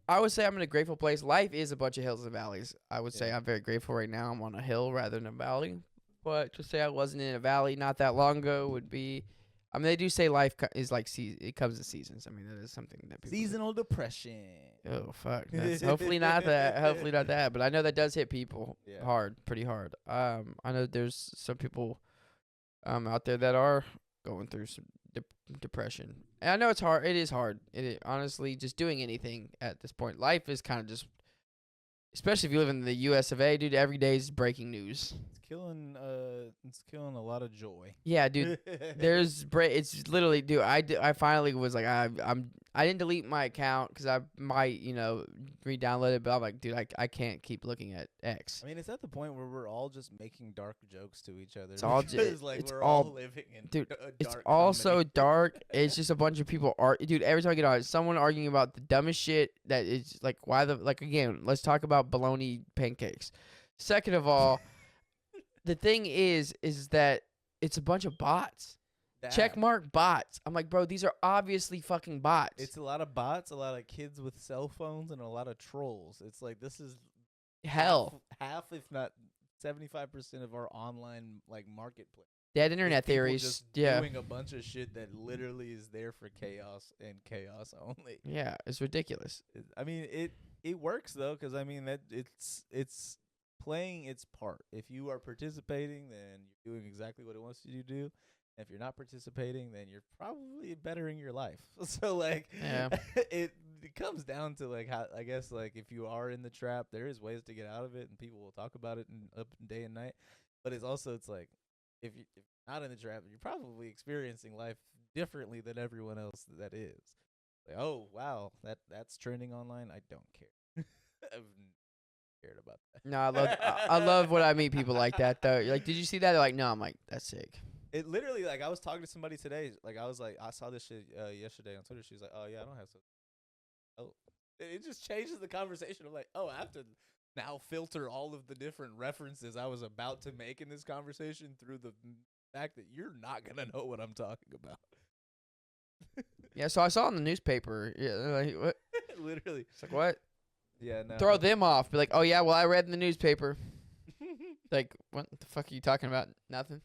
I would say I'm in a grateful place. Life is a bunch of hills and valleys. I would say I'm very grateful right now. I'm on a hill rather than a valley. But to say I wasn't in a valley not that long ago would be. I mean, they do say life is like it comes in seasons. I mean, that is something that people Seasonal depression. Oh fuck! That's hopefully not that. Hopefully not that. But I know that does hit people hard, pretty hard. I know there's some people, out there that are going through some depression. And I know it's hard. It is hard. Honestly, just doing anything at this point, life is kind of just. Especially if you live in the U.S. of A., dude. Every day is breaking news. It's killing a lot of joy. Yeah, dude. It's literally, dude. I finally was like, I didn't delete my account because I might, re-download it. But I'm like, dude, I can't keep looking at X. I mean, it's at the point where we're all just making dark jokes to each other. It's all we're all living in dude. A dark it's all comedy. so dark. It's just a bunch of people dude. Every time I get on, someone arguing about the dumbest shit. That is like, again. Let's talk about bologna pancakes. Second of all. The thing is that it's a bunch of bots. Checkmark bots. I'm like, bro, these are obviously fucking bots. It's a lot of bots, a lot of kids with cell phones, and a lot of trolls. It's like this is hell. Half if not 75% of our online like marketplace. Dead internet theories. Just doing a bunch of shit that literally is there for chaos and chaos only. Yeah, it's ridiculous. I mean, it works though, because I mean that it's playing its part. If you are participating, then you're doing exactly what it wants you to do. And if you're not participating, then you're probably bettering your life. So like, it comes down to like how, I guess, like if you are in the trap, there is ways to get out of it, and people will talk about it up day and night. But it's like if you're not in the trap, you're probably experiencing life differently than everyone else that is. Like, oh wow, that's trending online. I don't care. Cared about that. No, I love when I meet people like that though. Like, did you see that? They're like, no. I'm like, that's sick. It literally, like, I was talking to somebody today. Like, I was like, I saw this shit yesterday on Twitter. She was like, oh yeah, I don't have social. Oh, it just changes the conversation. I'm like, oh, I have to now filter all of the different references I was about to make in this conversation through the fact that you're not gonna know what I'm talking about. Yeah, so I saw in the newspaper. Yeah, like what? Literally, it's like what? Yeah, no. Throw them off. Be like, oh yeah, well I read in the newspaper. Like, what the fuck are you talking about? Nothing.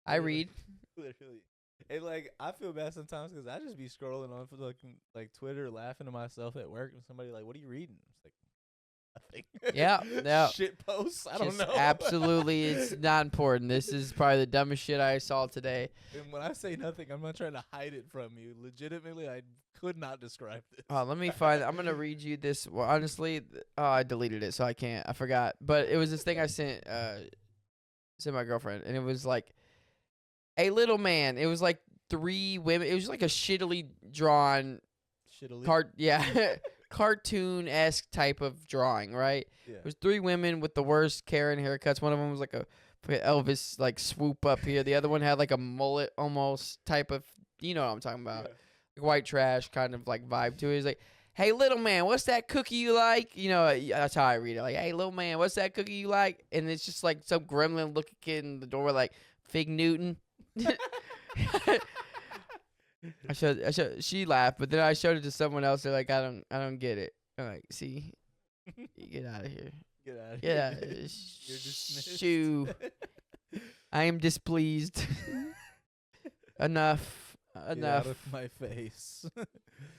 I read. Literally. And like, I feel bad sometimes because I just be scrolling on for like Twitter, laughing to myself at work, and somebody like, "What are you reading?" It's like, nothing. Yeah. Shit posts. I don't Just know. absolutely, it's not important. This is probably the dumbest shit I saw today. And when I say nothing, I'm not trying to hide it from you. Legitimately, I could not describe this. Let me find. I'm gonna read you this. Well, honestly, I deleted it, so I can't. I forgot. But it was this thing I sent my girlfriend, and it was like a little man. It was like 3 women. It was like a shittily drawn cartoon-esque type of drawing, right? Yeah. It was 3 women with the worst Karen haircuts. One of them was like a Elvis like swoop up here. The other one had like a mullet almost type of, you know what I'm talking about. Yeah. Like white trash kind of like vibe to it. He's like, hey, little man, what's that cookie you like? You know, that's how I read it. Like, hey, little man, what's that cookie you like? And it's just like some gremlin looking kid in the door like, Fig Newton. She laughed, but then I showed it to someone else. They're like, I don't get it. I'm like, see, you get out of here. Get out of Get here. out of here. You're dismissed. Shoo. I am displeased. Enough. Get out of my face.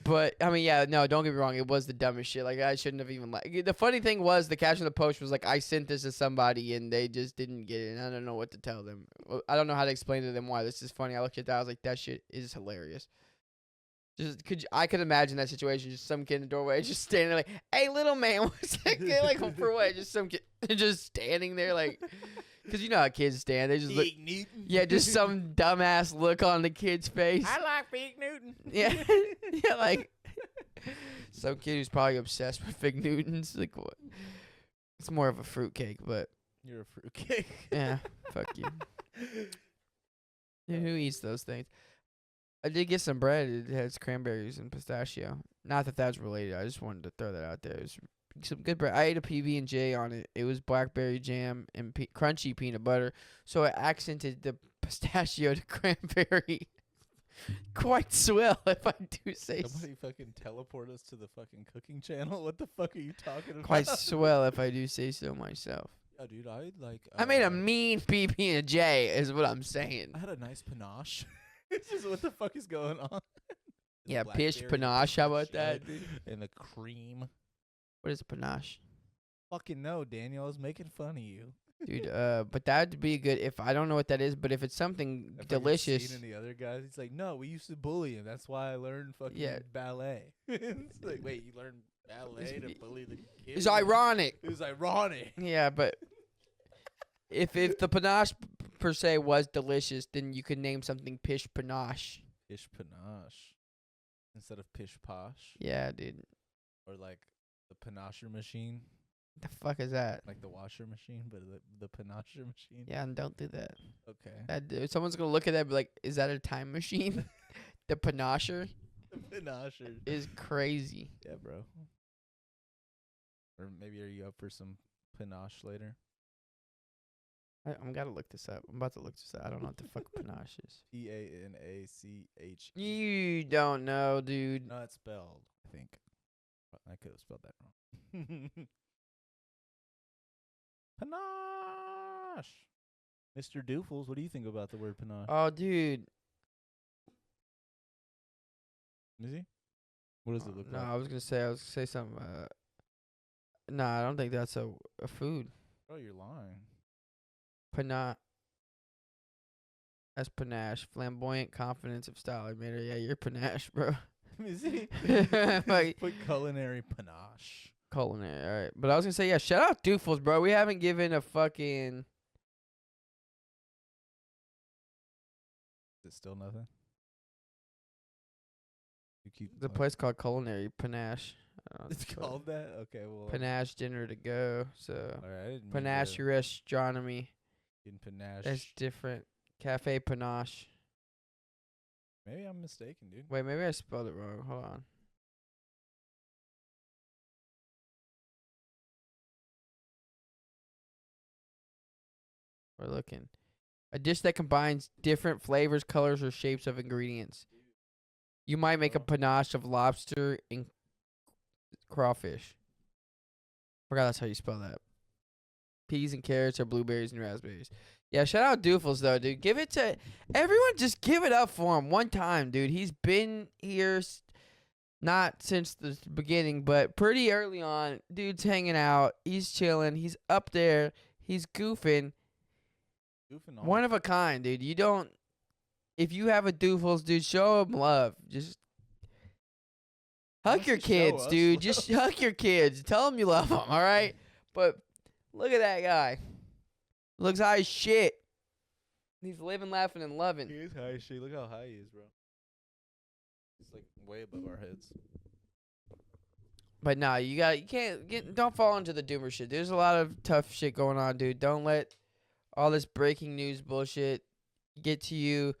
But I mean, yeah, no, don't get me wrong. It was the dumbest shit. Like I shouldn't have even. Like the funny thing was, the caption of the post was like, "I sent this to somebody and they just didn't get it, and I don't know what to tell them. I don't know how to explain to them why this is funny." I looked at that. I was like, "That shit is hilarious." I could imagine that situation. Just some kid in the doorway, just standing there like, "Hey, little man, what's that kid like for what?" Just some kid just standing there like. Because you know how kids stand. They just look. Newton. Yeah, just some dumbass look on the kid's face. I like Fig Newton. Yeah. Yeah, like some kid who's probably obsessed with Fig Newtons. Like what? It's more of a fruitcake, but You're a fruitcake. yeah, fuck you. Yeah, who eats those things? I did get some bread. It has cranberries and pistachio. Not that that's related. I just wanted to throw that out there. It was some good bread. I ate a PB&J on it. It was blackberry jam and crunchy peanut butter, so it accented the pistachio to cranberry. Quite swell, if I do say so. Somebody fucking teleport us to the fucking cooking channel. What the fuck are you talking about? Quite swell, if I do say so myself. Yeah, dude, I like. I made a mean PB&J, is what I'm saying. I had a nice panache. It's just what the fuck is going on? Yeah, pish panache. How about that, dude? And the cream. What is panache? Fucking no, Daniel. I was making fun of you. Dude, but that'd be good if I don't know what that is, but if it's something If delicious. And the other guys, he's like, no, we used to bully him. That's why I learned fucking ballet. It's like, wait, you learned ballet to bully the kids? It's ironic. It was ironic. Yeah, but if the panache per se was delicious, then you could name something pish panache. Pish panache instead of pish posh. Yeah, dude. Or like the panacher machine. The fuck is that? Like the washer machine, but the panacher machine. Yeah, and don't do that. Okay. Someone's gonna look at that and be like, "Is that a time machine?" The panacher The panacher is crazy. Yeah, bro. Or maybe are you up for some panache later? I'm gotta look this up. I'm about to look this up. I don't know what the fuck panache is. P-A-N-A-C-H. You don't know, dude. No, it's spelled. I think I could have spelled that wrong. Panache. Mr. Doofles, what do you think about the word panache? Oh, dude. Is he? What does it look No, like? I was gonna say something. No, I don't think that's a food. Oh, you're lying. Panache. That's panache. Flamboyant confidence of style. I made it. Yeah, you're panache, bro. Is he? Like, Put culinary panache. culinary. All right, but I was gonna say, yeah, shout out Doofles, bro. We haven't given a fucking. Is it still nothing? You keep The place called Culinary Panache. It's called that? Okay, well. Panache dinner to go. So All right. I didn't mean Panache to Gastronomy. in panache. That's different. Cafe Panache. Maybe I'm mistaken, dude. Wait, maybe I spelled it wrong. Hold on. We're looking. A dish that combines different flavors, colors, or shapes of ingredients. You might make a panache of lobster and crawfish. Forgot that's how you spell that. Peas and carrots or blueberries and raspberries. Yeah, shout out Doofles, though, dude. Give it to everyone. Just give it up for him one time, dude. He's been here Not since the beginning, but pretty early on. Dude's hanging out. He's chilling. He's up there. He's goofing. Goofing One off. of a kind, dude. You don't. If you have a doofus, dude, show him love. Just hug Wants your to show kids, us dude. love. Just hug your kids. Tell them you love them, all right? But look at that guy. Looks high as shit. He's living, laughing, and loving. He is high as shit. Look how high he is, bro. He's like way above our heads. But nah, you can't don't fall into the doomer shit. There's a lot of tough shit going on, dude. Don't let all this breaking news bullshit get to you.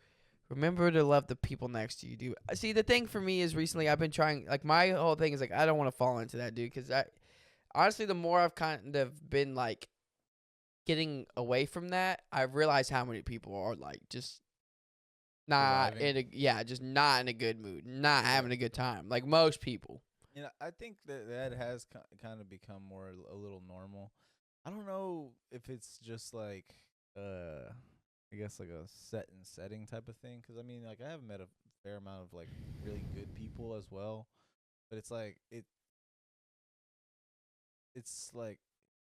Remember to love the people next to you, dude. See, the thing for me is recently I've been trying, like, my whole thing is like I don't want to fall into that, dude, because honestly, the more I've kind of been like getting away from that, I've realized how many people are like just not just not in a good mood, not having a good time, like most people. You know, I think that has kind of become more a little normal. I don't know if it's just like, I guess like a setting type of thing. Because I mean, like I have met a fair amount of like really good people as well, but it's like it's like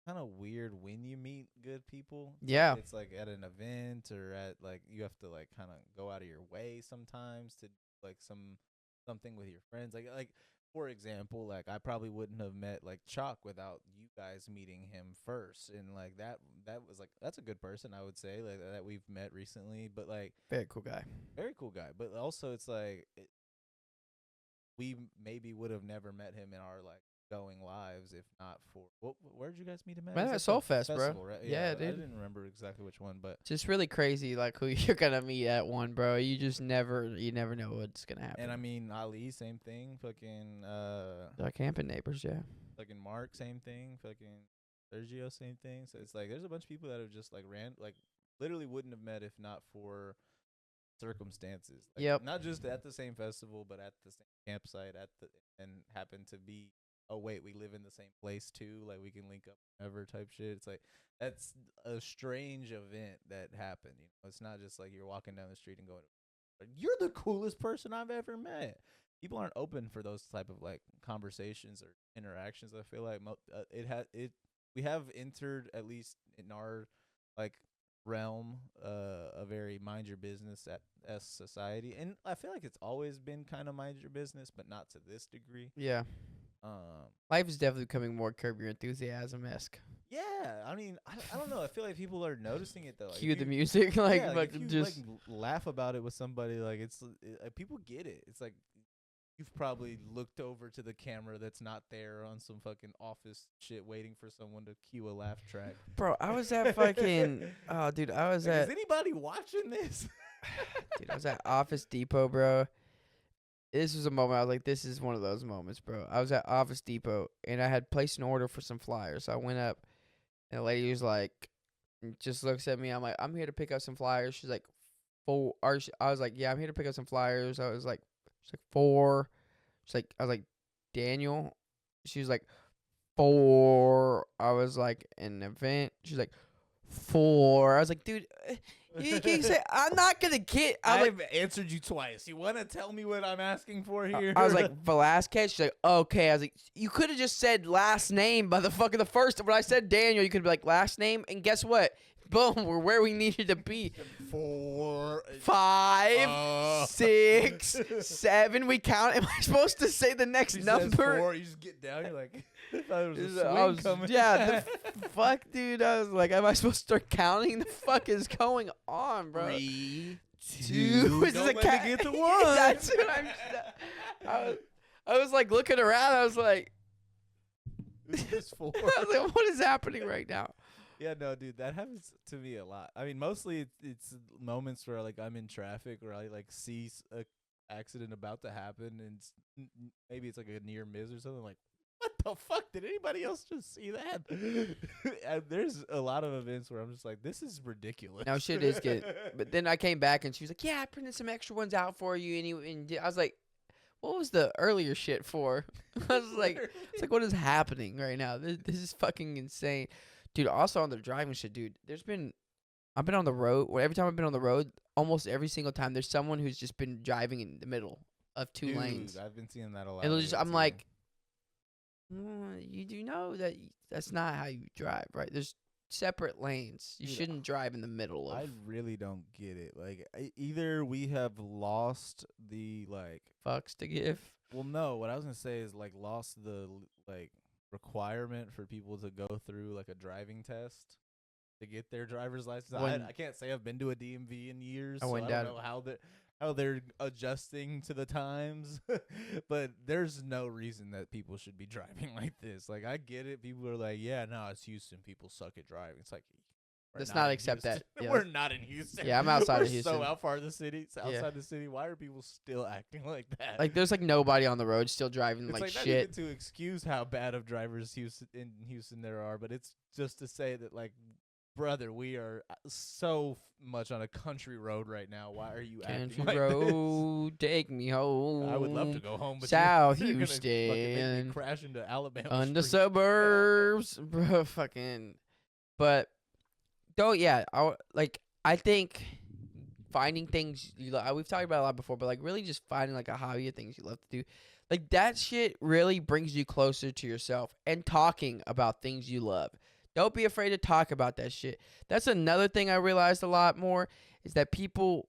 kind of weird when you meet good people. Yeah. It's like at an event or at like you have to like kind of go out of your way sometimes to like something with your friends. Like for example, like I probably wouldn't have met like Chalk without you guys meeting him first, and like that was like that's a good person I would say like that we've met recently. But like Very cool guy. very cool guy. But also it's like we maybe would have never met him in our like going lives if not for where'd you guys meet him at? Man, It was at at Soul the Fest, bro. festival, right? Yeah, I dude. didn't remember exactly which one, but Just really crazy, like who you're gonna meet at one, bro. You never know what's gonna happen. and I mean Ali, same thing. Fucking Our camping neighbors, yeah. fucking Mark, same thing. Fucking Sergio, same thing. So it's like there's a bunch of people that have just like like literally wouldn't have met if not for circumstances. Like, Yep. not just at the same festival, but at the same campsite and happen to be. Oh wait, we live in the same place too. Like we can link up whenever type shit. It's like that's a strange event that happened. You know, it's not just like you're walking down the street and going, "You're the coolest person I've ever met." People aren't open for those type of like conversations or interactions. I feel like we have entered at least in our like realm a very mind your business at society, and I feel like it's always been kind of mind your business, but not to this degree. Yeah. Life is definitely becoming more Curb Your Enthusiasm-esque. Yeah, I mean, I don't know. I feel like people are noticing it though. Like Cue the music, like, yeah, like if you just like laugh about it with somebody, like people get it. It's like you've probably looked over to the camera that's not there on some fucking office shit, waiting for someone to cue a laugh track. Bro, I was at fucking dude, I was Like, at is anybody watching this? dude, I was at Office Depot, bro. This was a moment I was like, this is one of those moments, bro. I was at Office Depot and I had placed an order for some flyers. So I went up and the lady was like, just looks at me. I'm like, I'm here to pick up some flyers. She's like, four. I was like, yeah, I'm here to pick up some flyers. I was like, she's like, four. She's like, I was like, Daniel. She was like, four. I was like, an event. She's like, four. I was like, dude, you can't say, I'm not going to get. I've answered you twice. You want to tell me what I'm asking for here? I was like, Velasquez? She's like, okay. I was like, you could have just said last name by the fucking the first. When I said Daniel, you could be like, last name. And guess what? Boom, we're where we needed to be. 4, 5, 6, 7. We count. Am I supposed to say the next number? 4, you just get down. You're like, I thought it was a swing coming. Yeah, the fuck, dude. I was like, am I supposed to start counting? The fuck is going on, bro? 3, 2. Is Don't this a let cat? me get to 1. That's what I was like looking around. I was like, It's just 4. I was like, what is happening right now? Yeah, no, dude, that happens to me a lot. I mean, mostly it's moments where like I'm in traffic or I like see a accident about to happen, and maybe it's like a near miss or something. Like, what the fuck? Did anybody else just see that? And there's a lot of events where I'm just like, this is ridiculous. No, shit is good. But then I came back and she was like, yeah, I printed some extra ones out for you. And I was like, what was the earlier shit for? I was like, it's like, what is happening right now? This is fucking insane. Dude, also on the driving shit, dude, I've been on the road. Every time I've been on the road, almost every single time, there's someone who's just been driving in the middle. of two Dude, lanes. I've been seeing that a lot. And it'll just, lately, I'm too. like, you do know that that's not how you drive, right? There's separate lanes. You Dude, shouldn't drive in the middle of I really don't get it. Like, either we have lost the like. fucks to give. Well, no. What I was gonna say is like lost the like requirement for people to go through like a driving test to get their driver's license. I can't say I've been to a DMV in years, I so went I don't down- know how they're adjusting to the times. But there's no reason that people should be driving like this. Like, I get it. People are like, yeah, no, it's Houston. People suck at driving. It's like, we're Let's not not in accept that. Houston. Yeah, We're not in Houston. Yeah, I'm outside We're of Houston. so out far of the city. It's Yeah. outside the city. Why are people still acting like that? like there's like nobody on the road still driving it's like not shit. even to excuse how bad of drivers in Houston there are, but it's just to say that, like, brother, we are so much on a country road right now. Why are you Country acting like road, take me home. this? I would love to go home, but South you're gonna fucking make me Houston. crash into Alabama On the streets. suburbs, bro. Fucking, but though, yeah. I think finding things you love. We've talked about it a lot before, but like really just finding like a hobby of things you love to do, like that shit really brings you closer to yourself. And talking about things you love. Don't be afraid to talk about that shit. That's another thing I realized a lot more is that people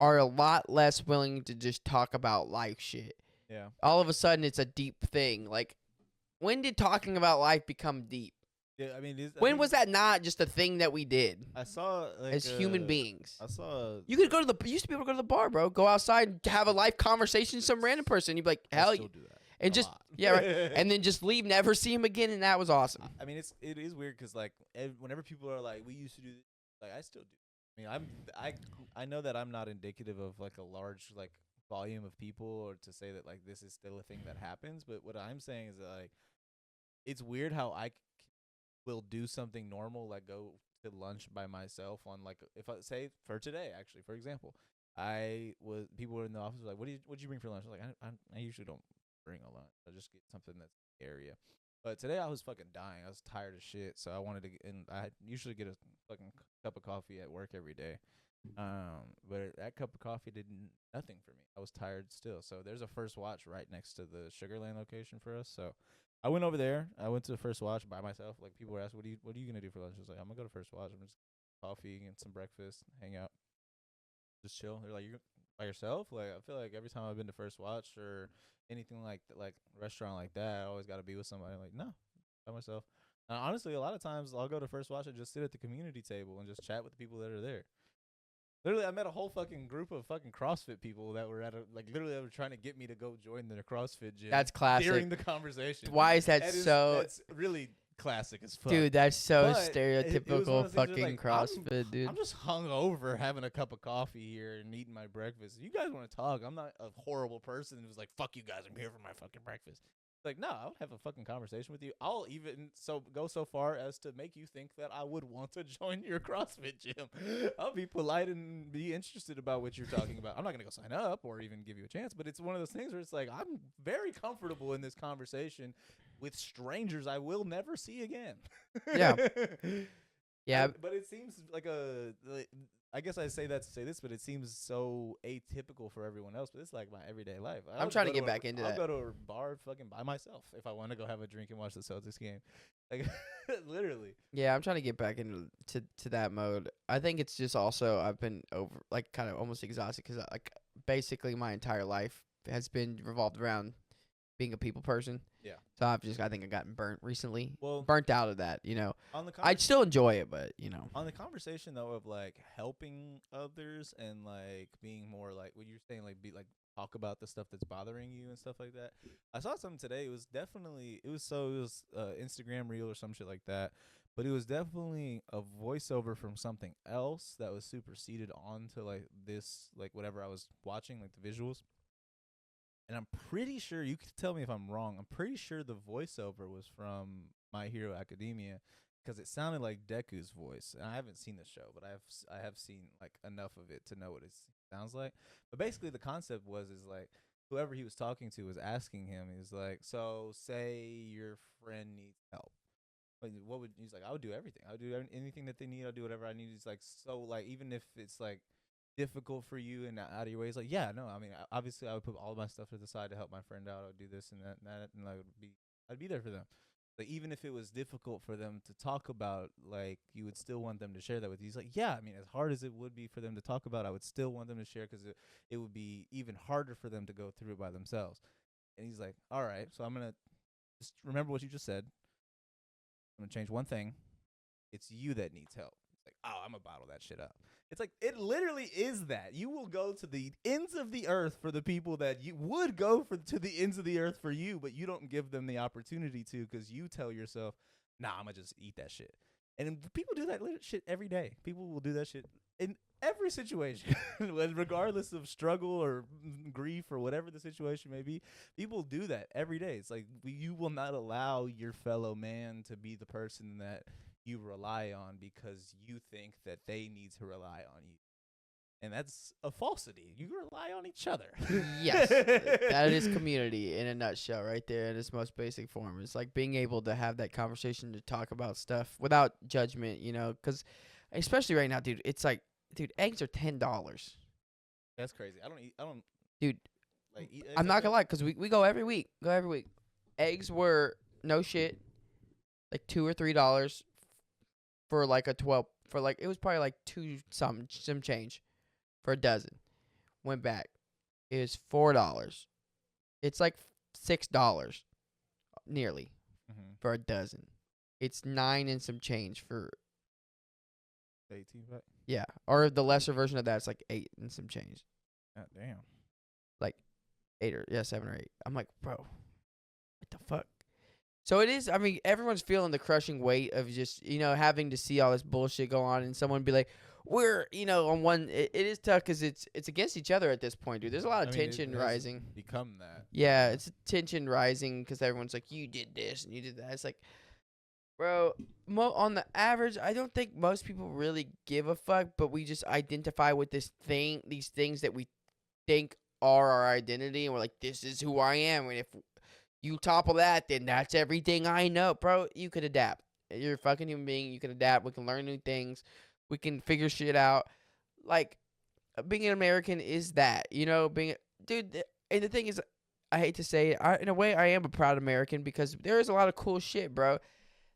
are a lot less willing to just talk about life shit. Yeah. All of a sudden, it's a deep thing. Like, when did talking about life become deep? Yeah, I mean, When was that not just a thing that we did I saw like, as human beings? I saw. You could go to you used to be able to go to the bar, bro. Go outside and have a life conversation with some random person. You'd be like, I hell, still do that. and a just lot. yeah, right. And then just leave, never see him again, and that was awesome. I mean, it is weird because like whenever people are like, we used to do this, like I still do. I mean, I know that I'm not indicative of like a large like volume of people, or to say that like this is still a thing that happens. But what I'm saying is that, like, it's weird how will do something normal, like go to lunch by myself on, like, if I say for today, actually, for example, people were in the office like, what'd you bring for lunch? I was like, I usually don't bring a lunch. I just get something that's in the area. But today I was fucking dying. I was tired of shit, so I wanted to and I usually get a fucking cup of coffee at work every day. But that cup of coffee did nothing for me. I was tired still. So there's a First Watch right next to the Sugarland location for us. So I went over there. I went to the First Watch by myself. Like, people were asking, what are you gonna do for lunch? I was like, I'm gonna go to First Watch. I'm just coffee and some breakfast, hang out, just chill. They're like, you're by yourself? Like, I feel like every time I've been to First Watch or anything like restaurant like that, I always got to be with somebody. I'm like, no, by myself. And honestly, a lot of times I'll go to First Watch and just sit at the community table and just chat with the people that are there. Literally, I met a whole fucking group of fucking CrossFit people that were literally they were trying to get me to go join their CrossFit gym. That's classic. During the conversation. Why is that so? That's really classic as fuck. Dude, that's so But it was one stereotypical of those things where, fucking like, CrossFit, dude. I'm just hungover having a cup of coffee here and eating my breakfast. If you guys want to talk, I'm not a horrible person who's like, fuck you guys, I'm here for my fucking breakfast. Like, no, I'll have a fucking conversation with you. I'll even go so far as to make you think that I would want to join your CrossFit gym. I'll be polite and be interested about what you're talking about. I'm not gonna go sign up or even give you a chance, but it's one of those things where it's like, I'm very comfortable in this conversation with strangers I will never see again. Yeah. Yeah. But it seems like I guess I say that to say this, but it sees so atypical for everyone else. But it's like my everyday life. I'm trying to get back into that. I'll go to a bar fucking by myself if I want to go have a drink and watch the Celtics game. Like, literally. Yeah, I'm trying to get back into to that mode. I think it's just also I've been kind of almost exhausted because like basically my entire life has been revolved around being a people person. Yeah. So I think I've gotten burnt recently. Well, burnt out of that, you know. on the I'd still enjoy it, but you know. on the conversation though of like helping others and like being more like what you're saying, like talk about the stuff that's bothering you and stuff like that. I saw something today. It was Instagram reel or some shit like that. But it was definitely a voiceover from something else that was superseded onto like this, like whatever I was watching, like the visuals. And I'm pretty sure, you could tell me if I'm wrong, I'm pretty sure the voiceover was from My Hero Academia because it sounded like Deku's voice. And I haven't seen the show, but I have seen like enough of it to know what it sounds like. But basically the concept is like whoever he was talking to was asking him, he's like, so say your friend needs help. He's like, I would do everything. I would do anything that they need. I'll do whatever I need. He's like, so like, even if it's like, difficult for you and out of your way, it's like, yeah, no, I mean, obviously I would put all of my stuff to the side to help my friend out. I would do this and that, and I'd be there for them. Like, even if it was difficult for them to talk about, like, you would still want them to share that with you. He's like, yeah, I mean, as hard as it would be for them to talk about, I would still want them to share, because it would be even harder for them to go through it by themselves. And he's like, all right, so I'm going to just remember what you just said. I'm going to change one thing. It's you that needs help. It's like, oh, I'm going to bottle that shit up. It's like, it literally is that. You will go to the ends of the earth for the people that you would go to the ends of the earth for you, but you don't give them the opportunity to, because you tell yourself, nah, I'm going to just eat that shit. And people do that shit every day. People will do that shit in every situation, regardless of struggle or grief or whatever the situation may be. People do that every day. It's like, you will not allow your fellow man to be the person that you rely on, because you think that they need to rely on you. And that's a falsity. You rely on each other. Yes. That is community in a nutshell right there in its most basic form. It's like being able to have that conversation to talk about stuff without judgment, you know, because especially right now, dude, it's like, dude, eggs are $10. That's crazy. I don't Dude, like eat eggs I'm like not that. going to lie, because we go every week. Eggs were, no shit, like $2 or $3 for like a 12, for like, it was probably like some change for a dozen. Went back. It was $4. It's like $6 nearly for a dozen. It's 9 and some change for 18 pack. yeah, or the lesser version of that, it's like 8 and some change. God damn. Like 7 or 8. I'm like, bro, what the fuck? So it is. I mean, everyone's feeling the crushing weight of just, you know, having to see all this bullshit go on, and someone be like, we're, you know, on one. It is tough because it's against each other at this point, dude. There's a lot of tension rising. Become that. Yeah, it's tension rising because everyone's like, you did this and you did that. It's like, bro, on the average, I don't think most people really give a fuck, but we just identify with these things that we think are our identity, and we're like, this is who I am. And if you topple that, then that's everything I know. Bro, you could adapt. You're a fucking human being. You can adapt. We can learn new things. We can figure shit out. Like, being an American is that, you know, dude, and the thing is, I hate to say it, in a way, I am a proud American, because there is a lot of cool shit, bro,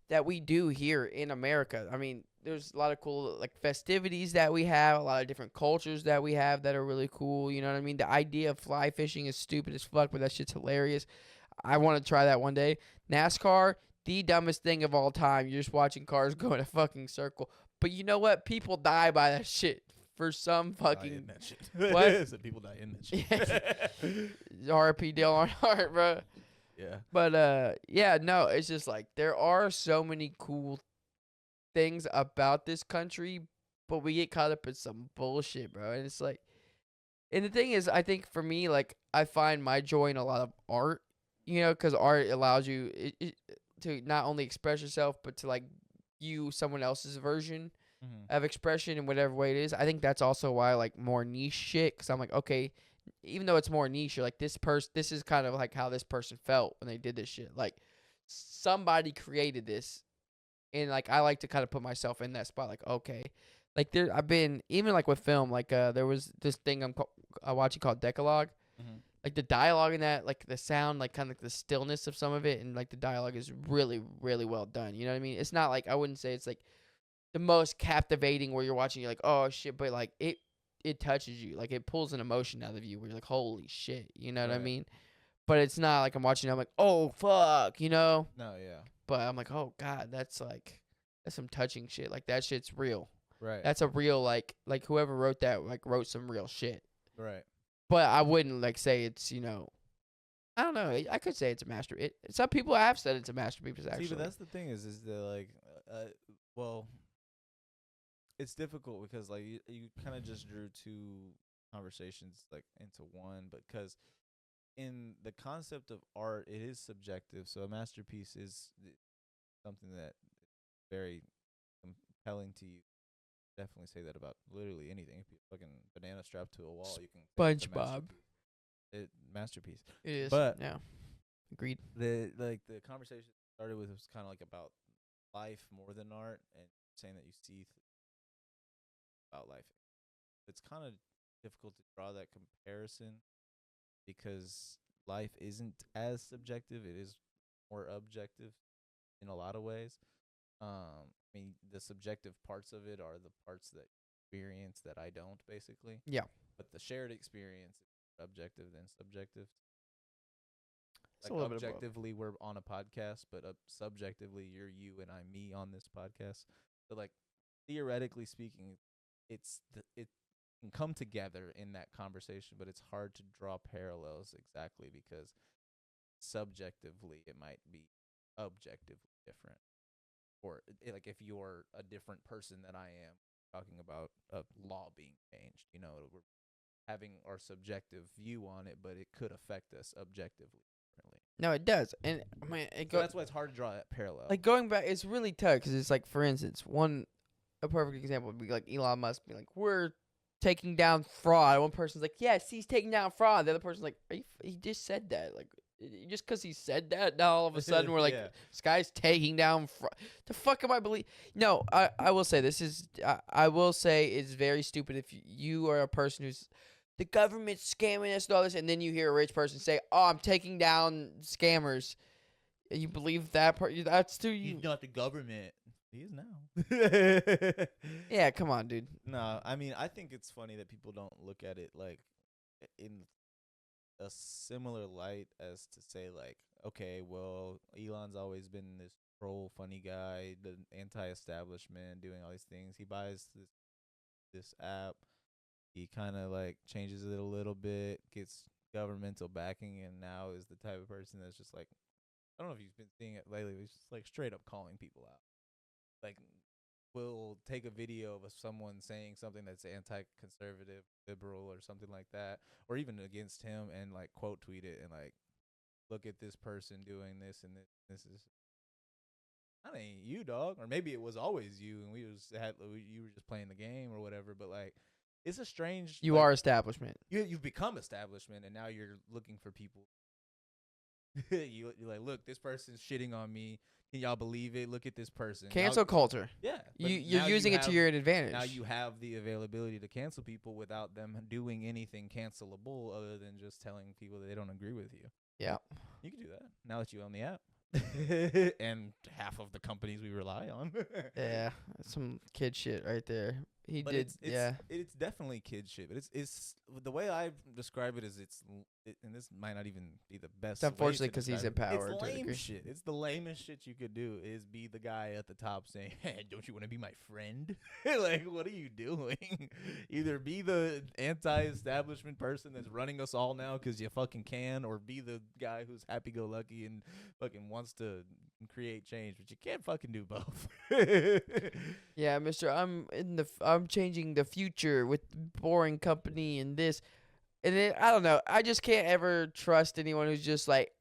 that we do here in America. I mean, there's a lot of cool, like, festivities that we have, a lot of different cultures that we have that are really cool, you know what I mean? The idea of fly fishing is stupid as fuck, but that shit's hilarious. I want to try that one day. NASCAR, the dumbest thing of all time. You're just watching cars go in a fucking circle. But you know what? People die by that shit for some fucking that shit. What? So people die in that shit. R.I.P. Dale Earnhardt, bro. Yeah. But yeah, no, it's just like there are so many cool things about this country, but we get caught up in some bullshit, bro. And it's like, and the thing is, I think for me, like, I find my joy in a lot of art, you know, because art allows you to not only express yourself, but to, like, you someone else's version of expression in whatever way it is. I think that's also why I like more niche shit, because I'm like, okay, even though it's more niche, you're like, this is kind of like how this person felt when they did this shit. Like, somebody created this, and like I like to kind of put myself in that spot. Like, okay, like I've been even like with film. Like, there was this thing I'm watching called Decalogue. Like, the dialogue in that, like the sound, like kind of like the stillness of some of it, and like the dialogue is really, really well done. You know what I mean? It's not like, I wouldn't say it's like the most captivating where you're watching, you're like, oh shit, but like it touches you, like it pulls an emotion out of you where you're like, holy shit, you know what I mean? But it's not like I'm watching it, I'm like, oh fuck, you know? No, yeah. But I'm like, oh god, that's some touching shit. Like, that shit's real. Right. That's a real, like whoever wrote that, like, wrote some real shit. Right. But I wouldn't like say it's, you know, I don't know. I could say it's a masterpiece. Some people have said it's a masterpiece, actually. See, but that's the thing is the like, well, it's difficult because like you kind of just drew two conversations like into one, because in the concept of art, it is subjective. So a masterpiece is something that is very compelling to you. Definitely say that about literally anything. If you fucking banana strapped to a wall, you can say it's a SpongeBob. masterpiece. It is. But yeah, agreed. the conversation started with was kind of like about life more than art, and saying that you see about life. It's kind of difficult to draw that comparison because life isn't as subjective. It is more objective in a lot of ways. I mean, the subjective parts of it are the parts that experience that I don't, basically. Yeah. But the shared experience is objective than subjective. It's Like a little bit of both. objectively, we're on a podcast, but subjectively, you're you and I'm me on this podcast. So, like, theoretically speaking, it can come together in that conversation, but it's hard to draw parallels exactly because subjectively it might be objectively different. Or like if you're a different person than I am, talking about a law being changed, we're having our subjective view on it, but it could affect us objectively differently. No, it does, and I mean, So that's why it's hard to draw that parallel. Like going back, it's really tough because it's like, for instance, a perfect example would be like Elon Musk being like, "We're taking down fraud." One person's like, "Yes, he's taking down fraud." The other person's like, "He just said that." Like, just because he said that, now all of a sudden we're like, "This guy's taking down fraud." The fuck am I believe? No, I will say this is I will say it's very stupid if you are a person who's the government's scamming us and all this, and then you hear a rich person say, "Oh, I'm taking down scammers." And you believe that part? That's too you. He's not the government. He is now. Yeah, come on, dude. No, I mean, I think it's funny that people don't look at it like in a similar light as to say, like, okay, well, Elon's always been this troll, funny guy, the anti-establishment, doing all these things. He buys this app. He kind of like changes it a little bit, gets governmental backing, and now is the type of person that's just like, I don't know if you've been seeing it lately. He's just like straight up calling people out. Like, we'll take a video of someone saying something that's anti-conservative, liberal, or something like that, or even against him, and like quote tweet it and like, look at this person doing this and this. This is, that ain't you, dog. Or maybe it was always you, and you were just playing the game or whatever. But like, it's a strange. You like, are establishment. You've become establishment, and now you're looking for people. You're like, look, this person's shitting on me. Can y'all believe it? Look at this person. Cancel culture. Yeah. You're using it to your advantage. Now you have the availability to cancel people without them doing anything cancelable other than just telling people that they don't agree with you. Yeah. You can do that now that you own the app. And half of the companies we rely on. Yeah. Some kid shit right there. It's definitely kid shit, but it's the way I describe it is and this might not even be the best. It's unfortunately because he's empowered. It's lame shit. It's the lamest shit you could do is be the guy at the top saying, "Hey, don't you want to be my friend?" Like, what are you doing? Either be the anti-establishment person that's running us all now because you fucking can, or be the guy who's happy-go-lucky and fucking wants to create change, but you can't fucking do both. Yeah, Mister, I'm changing the future with Boring Company and this, and then I don't know. I just can't ever trust anyone who's just like,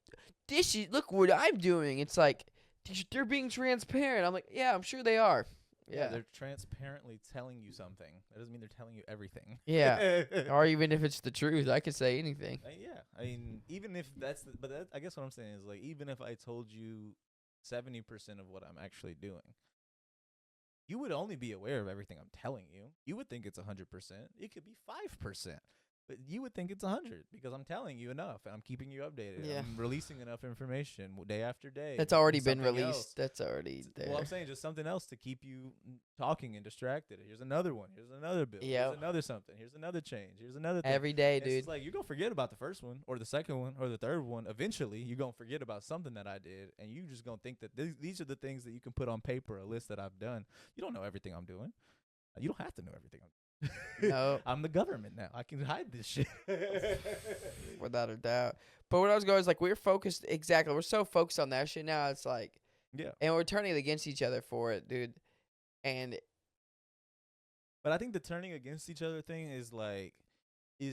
look what I'm doing. It's like they're being transparent. I'm like, yeah, I'm sure they are. Yeah, they're transparently telling you something. That doesn't mean they're telling you everything. Yeah, or even if it's the truth, I could say anything. Yeah, I mean, even if I guess what I'm saying is, like, even if I told you 70% of what I'm actually doing, you would only be aware of everything I'm telling you. You would think it's 100%. It could be 5%. But you would think it's 100 because I'm telling you enough and I'm keeping you updated. Yeah. I'm releasing enough information day after day. That's already been Something released. else. That's already there. Well, I'm saying just something else to keep you talking and distracted. Here's another one. Here's another bill. Yep. Here's another something. Here's another change. Here's another thing. Every day, And dude. It's like you're going to forget about the first one or the second one or the third one. Eventually, you're going to forget about something that I did, and you just going to think that these are the things that you can put on paper, a list that I've done. You don't know everything I'm doing. You don't have to know everything I'm doing. No. I'm the government now. I can hide this shit. Without a doubt. But what I was going is like, we're focused. Exactly. We're so focused on that shit now. It's like, yeah. And we're turning against each other for it, dude. But I think the turning against each other thing is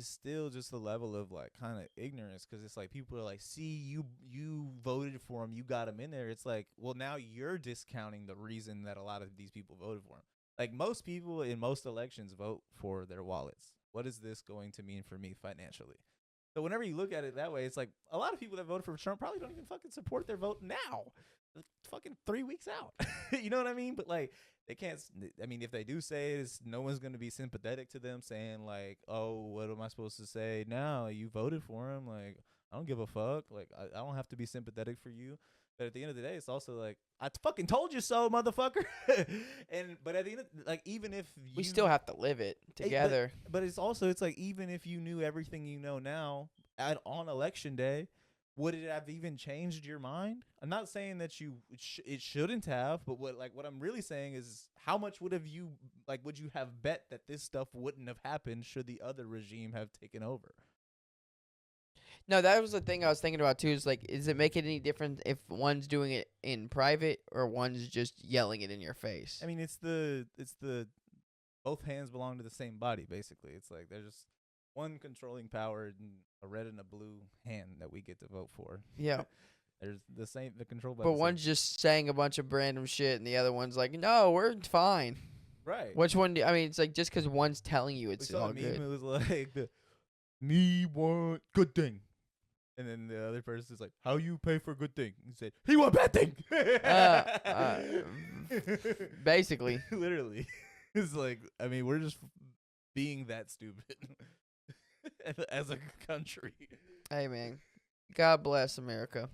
still just a level of like kind of ignorance, because it's like people are like, see, you voted for him, you got him in there. It's like, well, now you're discounting the reason that a lot of these people voted for him. Like, most people in most elections vote for their wallets. What is this going to mean for me financially? So whenever you look at it that way, it's like a lot of people that voted for Trump probably don't even fucking support their vote now. Fucking 3 weeks out. You know what I mean? But like, they can't. I mean, if they do say it, no one's going to be sympathetic to them, saying like, "Oh, what am I supposed to say now? You voted for him. Like, I don't give a fuck. Like, I don't have to be sympathetic for you." But at the end of the day, it's also like, I fucking told you so, motherfucker. But at the end, like, even if we still have to live it together. But it's like, even if you knew everything you know now on election day, would it have even changed your mind? I'm not saying that it shouldn't have, but what I'm really saying is, how much would you have bet that this stuff wouldn't have happened should the other regime have taken over? No, that was the thing I was thinking about too. Is like, does it make it any different if one's doing it in private or one's just yelling it in your face? I mean, it's the both hands belong to the same body. Basically, it's like there's just one controlling power and a red and a blue hand that we get to vote for. Yeah. There's the control. But one's just saying a bunch of random shit, and the other one's like, "No, we're fine." Right. Which one? I mean, it's like just because one's telling you it's all good. good. It was like me want good thing. And then the other person's like, "How you pay for a good thing?" He said, "He want bad thing." Basically, literally, it's like, I mean, we're just being that stupid as a country. Hey man, God bless America,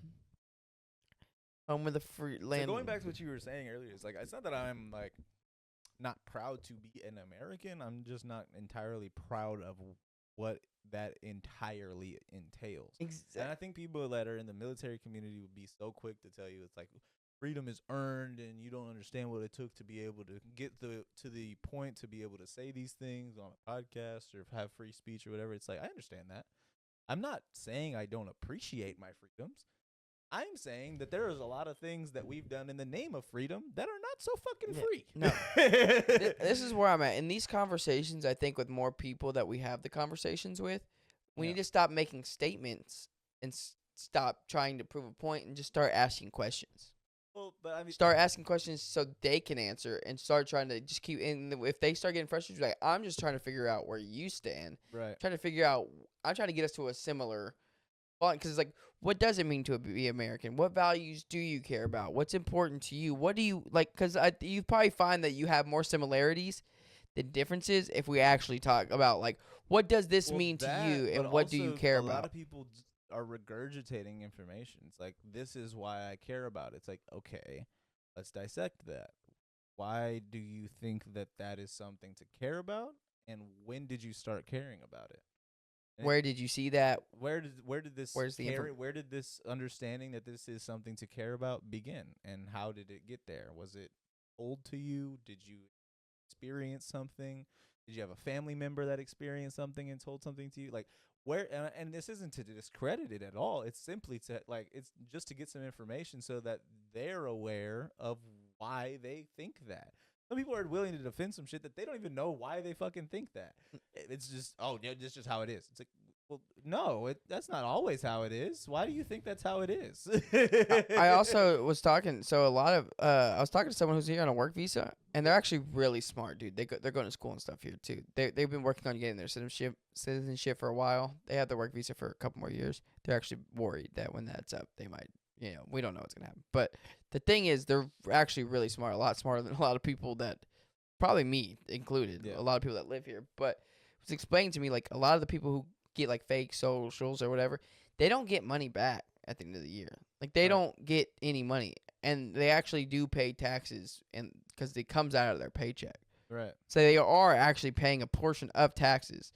home of the free land. So going back to what you were saying earlier, it's like, it's not that I'm like not proud to be an American. I'm just not entirely proud of what that entirely entails. Exactly. And I think people that are in the military community would be so quick to tell you it's like freedom is earned, and you don't understand what it took to be able to get to the point to be able to say these things on a podcast or have free speech or whatever. It's like, I understand that. I'm not saying I don't appreciate my freedoms. I'm saying that there is a lot of things that we've done in the name of freedom that are not so fucking free. No. This is where I'm at. In these conversations, I think with more people that we have the conversations with, we need to stop making statements and stop trying to prove a point and just start asking questions. Well, but I mean, start asking questions so they can answer, and start trying to just keep. And if they start getting frustrated, like, I'm just trying to figure out where you stand. Right. Trying to figure out. I'm trying to get us to a similar. Because it's like, what does it mean to be American? What values do you care about? What's important to you? What do you like? Because you probably find that you have more similarities than differences if we actually talk about, like, what does this mean to you, and what do you care about? A lot of people are regurgitating information. It's like, this is why I care about it. It's like, okay, let's dissect that. Why do you think that is something to care about? And when did you start caring about it? Where did you see that? Where did this understanding that this is something to care about begin? And how did it get there? Was it told to you? Did you experience something? Did you have a family member that experienced something and told something to you? Like, where? And this isn't to discredit it at all. It's simply to, like, it's just to get some information so that they're aware of why they think that. Some people are willing to defend some shit that they don't even know why they fucking think that. It's just, oh, yeah, that's just how it is. It's like, well, no, that's not always how it is. Why do you think that's how it is? I also was talking, so a lot of, I was talking to someone who's here on a work visa, and they're actually really smart, dude. They're going to school and stuff here, too. They've been working on getting their citizenship for a while. They have their work visa for a couple more years. They're actually worried that when that's up, they might, we don't know what's going to happen. But the thing is, they're actually really smart, a lot smarter than a lot of people that, probably me included, a lot of people that live here. But it was explained to me, like, a lot of the people who get, like, fake socials or whatever, they don't get money back at the end of the year. Like, they don't get any money. And they actually do pay taxes, and because it comes out of their paycheck. Right. So they are actually paying a portion of taxes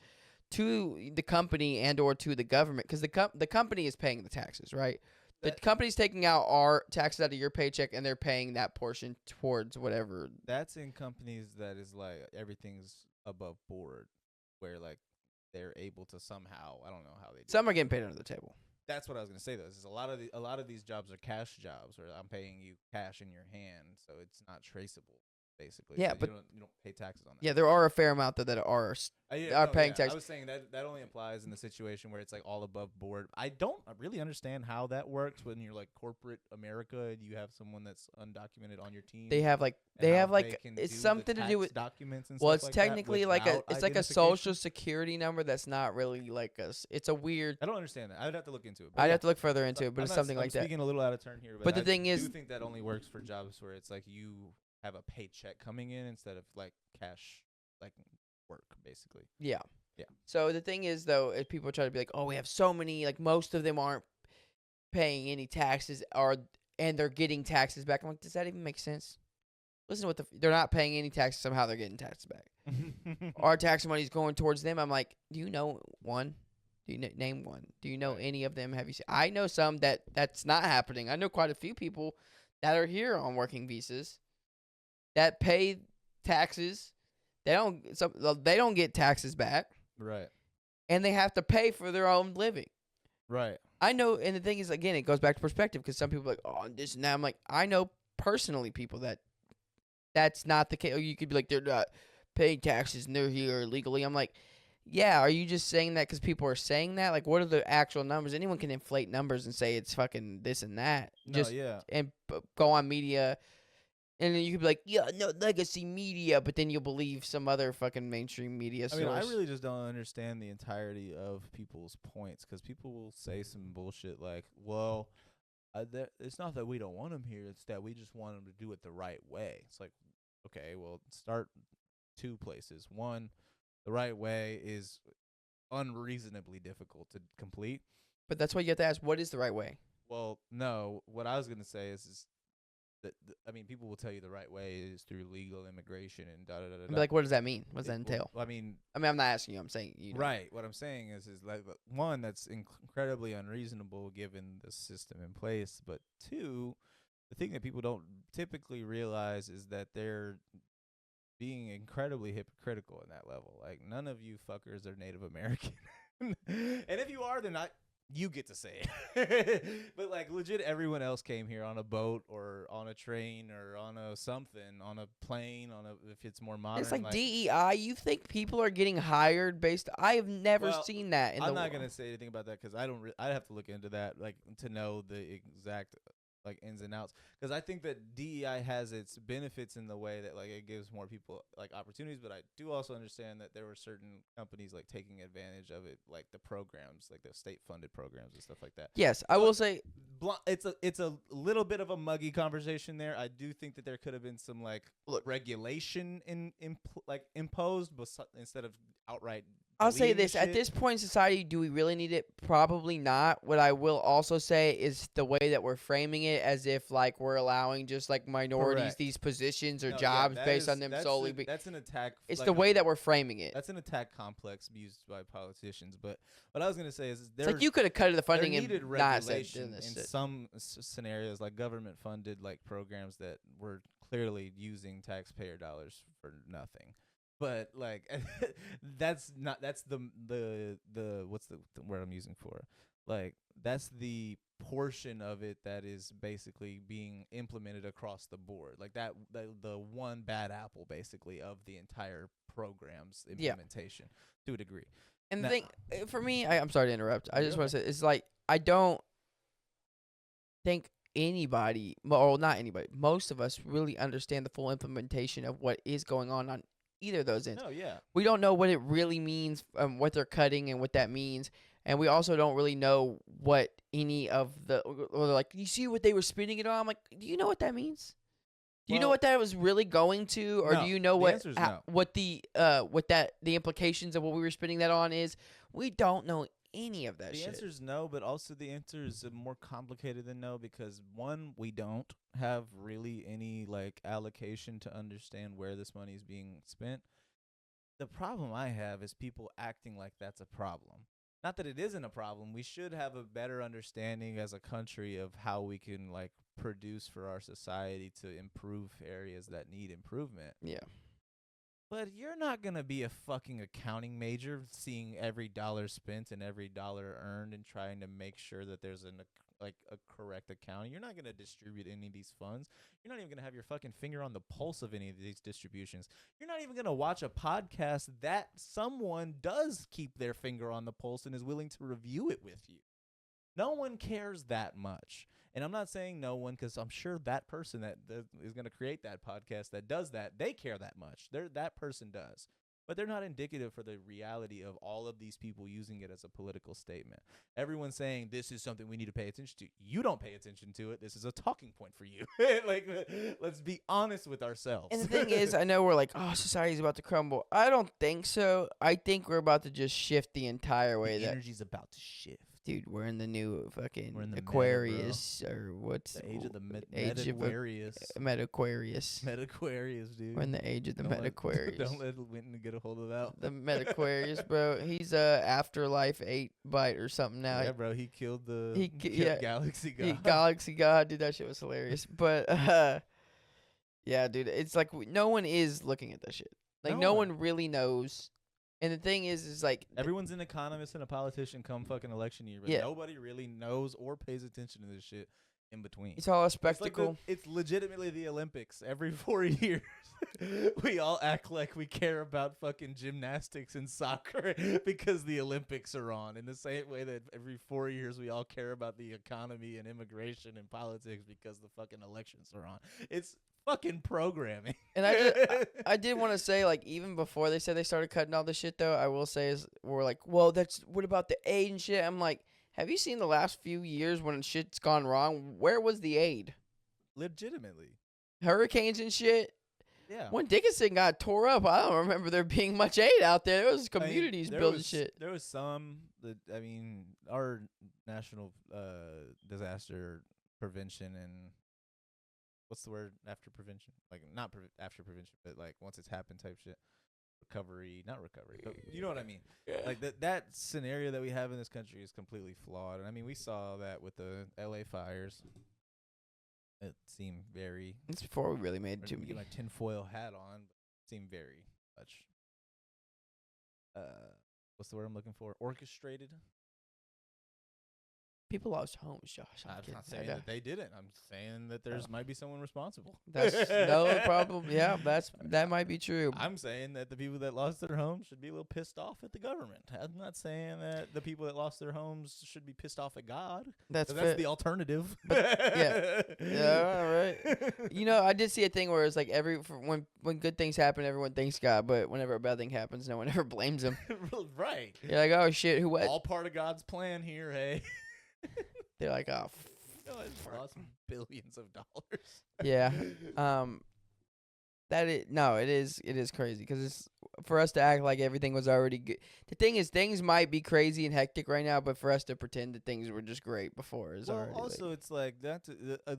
to the company and or to the government, because the company is paying the taxes, right? The company's taking out our taxes out of your paycheck, and they're paying that portion towards whatever. That's in companies that is like everything's above board, where like they're able to somehow, I don't know how they do. Some are getting paid under the table. That's what I was gonna say though. Is a lot of these jobs are cash jobs, where I'm paying you cash in your hand, so it's not traceable. Basically, yeah, so but you don't pay taxes on that. Yeah, there are a fair amount that are paying taxes. I was saying that only applies in the situation where it's like all above board. I don't really understand how that works when you're like corporate America and you have someone that's undocumented on your team. They have it's something to do with documents and well, stuff it's like technically that like without it's like a social security number that's not really like it's a weird. I don't understand that. I'd have to look into it. I'd have to look further into it, but it's something like that. I'm speaking a little out of turn here, but the thing is, I do think that only works for jobs where it's like you have a paycheck coming in instead of like cash, like work, basically. Yeah. Yeah. So the thing is, though, if people try to be like, oh, we have so many, like most of them aren't paying any taxes, and they're getting taxes back. I'm like, does that even make sense? Listen to what they're not paying any taxes. Somehow they're getting taxes back. Our tax money is going towards them. I'm like, do you know one? Do you name one? Do you know any of them? Have you seen? I know some that's not happening. I know quite a few people that are here on working visas that pay taxes. They don't get taxes back. Right. And they have to pay for their own living. Right. I know, and the thing is, again, it goes back to perspective because some people are like, oh, this and that. I'm like, I know personally people that's not the case. Or you could be like, they're not paying taxes and they're here illegally. I'm like, yeah, are you just saying that because people are saying that? Like, what are the actual numbers? Anyone can inflate numbers and say it's fucking this and that. And go on media. And then you could be like, yeah, no, legacy media, but then you'll believe some other fucking mainstream media source. I mean, I really just don't understand the entirety of people's points because people will say some bullshit like, well, it's not that we don't want them here. It's that we just want them to do it the right way. It's like, okay, well, start 2 places. One, the right way is unreasonably difficult to complete. But that's why you have to ask, what is the right way? Well, no, what I was going to say is I mean, people will tell you the right way is through legal immigration and da da da da. But like, what does that mean? What does that entail? Well, I mean, I'm not asking you. I'm saying you. Right. What I'm saying is like, one, that's incredibly unreasonable given the system in place. But 2, the thing that people don't typically realize is that they're being incredibly hypocritical in that level. Like, none of you fuckers are Native American. And if you are, then you get to say it. But like legit everyone else came here on a boat or on a train or on a something, on a plane, if it's more modern. It's like DEI. You think people are getting hired based? I have never seen that in the world. I'm not gonna say anything about that because I don't. I'd have to look into that like to know the exact like ins and outs, because I think that DEI has its benefits in the way that like it gives more people like opportunities, but I do also understand that there were certain companies like taking advantage of it, like the programs, like the state funded programs and stuff like that. Yes, I will say it's a little bit of a muggy conversation there. I do think that there could have been some like regulation imposed, but instead of outright. I'll say this. At this point in society, do we really need it? Probably not. What I will also say is the way that we're framing it as if like we're allowing just like minorities these positions or jobs based on them solely. That's an attack. It's like the way that we're framing it. That's an attack complex used by politicians. But what I was going to say is it's like you could have cut the funding and not said in some scenarios, like government funded like programs that were clearly using taxpayer dollars for nothing. But like that's the what's the word I'm using for, like that's the portion of it that is basically being implemented across the board, like that the one bad apple basically of the entire program's implementation to a degree. And the thing for me, I'm sorry to interrupt. I just want to say it's like I don't think anybody, or not anybody, most of us really understand the full implementation of what is going on either of those ends. No, yeah. We don't know what it really means, what they're cutting and what that means. And we also don't really know what any of the, or they're like, you see what they were spending it on? I'm like, do you know what that means? Do you know what that was really going to, or do you know what the implications of what we were spending that on is? We don't know any of that shit. The answer is no, but also the answer is more complicated than no, because one, we don't have really any like allocation to understand where this money is being spent. The problem I have is people acting like that's a problem. Not that it isn't a problem. We should have a better understanding as a country of how we can like produce for our society to improve areas that need improvement. Yeah. But you're not going to be a fucking accounting major seeing every dollar spent and every dollar earned and trying to make sure that there's a correct accounting. You're not going to distribute any of these funds. You're not even going to have your fucking finger on the pulse of any of these distributions. You're not even going to watch a podcast that someone does keep their finger on the pulse and is willing to review it with you. No one cares that much. And I'm not saying no one, because I'm sure that person that is going to create that podcast that does that, they care that much. That person does. but they're not indicative for the reality of all of these people using it as a political statement. Everyone's saying this is something we need to pay attention to. You don't pay attention to it. This is a talking point for you. Like, let's be honest with ourselves. And the thing is, I know we're like, oh, society's about to crumble. I don't think so. I think we're about to just shift the entire way the that, energy's about to shift. dude, we're in the new fucking We're in the meta, Aquarius, or what's The age of the age of Meta-Aquarius. Meta-Aquarius. Meta-Aquarius, dude. We're in the age of the Don't let- Meta-Aquarius. Don't let Winton get a hold of that. The Meta-Aquarius, bro. He's Afterlife 8 bite or something now. Yeah, bro. He killed the He yeah. Galaxy God. Galaxy God, dude, that shit was hilarious. But yeah, dude, it's like no one is looking at that shit. Like no one really knows. And the thing is like Everyone's an economist and a politician come fucking election year, but Yeah. nobody really knows or pays attention to this shit in between. it's all a It's like spectacle. it's legitimately the Olympics. Every 4 years, we all act like we care about fucking gymnastics and soccer because the Olympics are on. In the same way that every 4 years we all care about the economy and immigration and politics because the fucking elections are on. It's fucking programming. And I did want to say, like, even before they said they started cutting all this shit, though, I will say is we're like, well, what about the aid and shit? I'm like, have you seen the last few years when shit's gone wrong? Where was the aid? Legitimately. Hurricanes and shit. Yeah. When Dickinson got tore up, I don't remember there being much aid out there. There was I mean, communities there building was- shit. There was some that our national disaster prevention and what's the word after prevention? Like not after prevention, but like once it's happened type shit. Not recovery, but you know what I mean. Like that scenario that we have in this country is completely flawed. And I mean, we saw that with the LA fires. It seemed very. It's before we really made too Get many. my tinfoil hat on. But seemed very much. What's the word I'm looking for? Orchestrated. People lost homes, Josh. I'm I'm kidding. not saying that they didn't. I'm saying that there's might be someone responsible. That's no problem. Yeah, that might be true. I'm saying that the people that lost their homes should be a little pissed off at the government. I'm not saying that the people that lost their homes should be pissed off at God. That's That's the alternative. yeah. Yeah, all right. You know, I did see a thing where it's like when good things happen, everyone thanks God, but whenever a bad thing happens, no one ever blames him. Right. You're like, oh shit, who what? All part of God's plan here, hey. They're like, oh, I lost billions of dollars. yeah. It is crazy because it's for us to act like everything was already good. The thing is, things might be crazy and hectic right now, but for us to pretend that things were just great before is Well, already. also it's like that.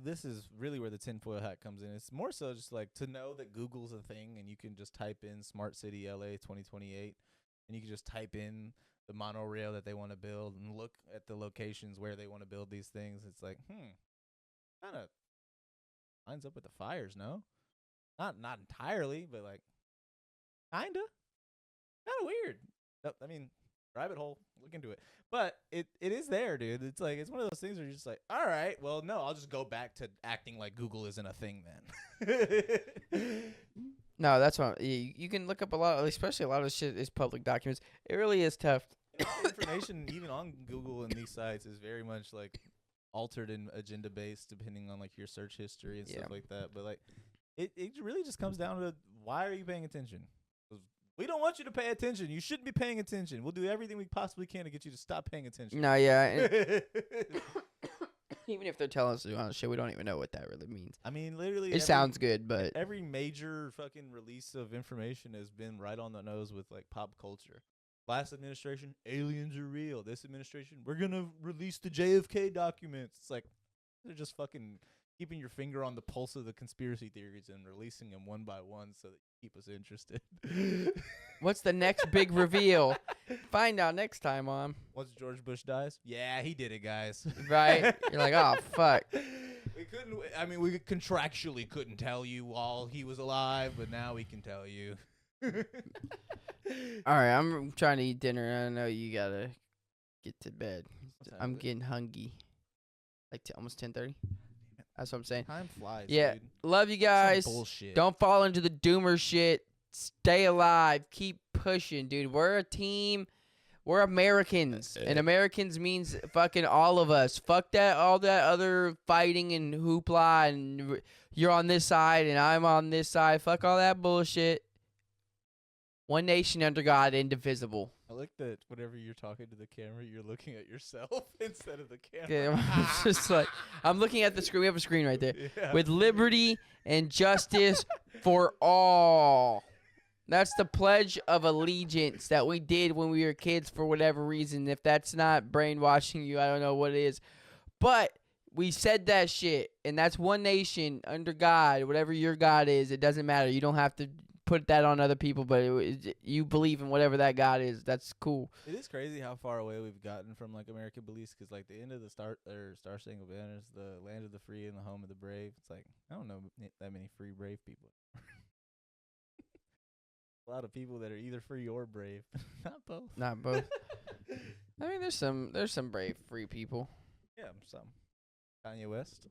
This is really where the tinfoil hat comes in. It's more so just like to know that Google's a thing, and you can just type in "Smart City LA 2028," and you can just type in the monorail that they want to build and look at the locations where they want to build these things. It's like, kind of lines up with the fires, no? Not entirely, but like, kind of weird. I mean, rabbit hole, look into it. But it is there, dude. It's like, it's one of those things where you're just like, all right, well, no, I'll just go back to acting like Google isn't a thing then. No, that's what you can look up a lot, especially a lot of shit is public documents. It really is tough. Information even on Google and these sites is very much like altered and agenda based depending on like your search history and stuff like that. But like it really just comes down to why are you paying attention? 'Cause we don't want you to pay attention. You shouldn't be paying attention. We'll do everything we possibly can to get you to stop paying attention. No, yeah. Even if they're telling us to do honest shit, we don't even know what that really means. I mean, literally, It sounds good, but every major fucking release of information has been right on the nose with like pop culture. Last administration, aliens are real. This administration, we're gonna release the JFK documents. It's like they're just fucking keeping your finger on the pulse of the conspiracy theories and releasing them one by one so that you keep us interested. what's the next big reveal? Find out next time on. Once George Bush dies, yeah, he did it, guys. Right? You're like, oh fuck. We contractually couldn't tell you while he was alive, but now we can tell you. All right, I'm trying to eat dinner. I know you gotta get to bed. What time I'm is it? getting hungry. Like almost 10:30. That's what I'm saying. Time flies, Yeah. dude. Love you Some guys. bullshit. Don't fall into the doomer shit. Stay alive. Keep pushing, dude. We're a team. We're Americans. And Americans means fucking all of us. Fuck all that other fighting and hoopla and you're on this side and I'm on this side. Fuck all that bullshit. One nation under God, indivisible. I like that whenever you're talking to the camera, you're looking at yourself instead of the Okay, camera. I'm just like, I'm looking at the screen. We have a screen right there. Yeah. With liberty and justice for all. That's the pledge of allegiance that we did when we were kids for whatever reason. If that's not brainwashing you, I don't know what it is. But we said that shit, and that's one nation under God, whatever your God is. It doesn't matter. You don't have to put that on other people, but you believe in whatever that God is. That's cool. It is crazy how far away we've gotten from like American beliefs, because like the end of the Star Spangled Banner is the land of the free and the home of the brave. It's like I don't know that many free brave people. A lot of people that are either free or brave, not both. Not both. I mean, there's some brave free people. Yeah, some. Kanye West.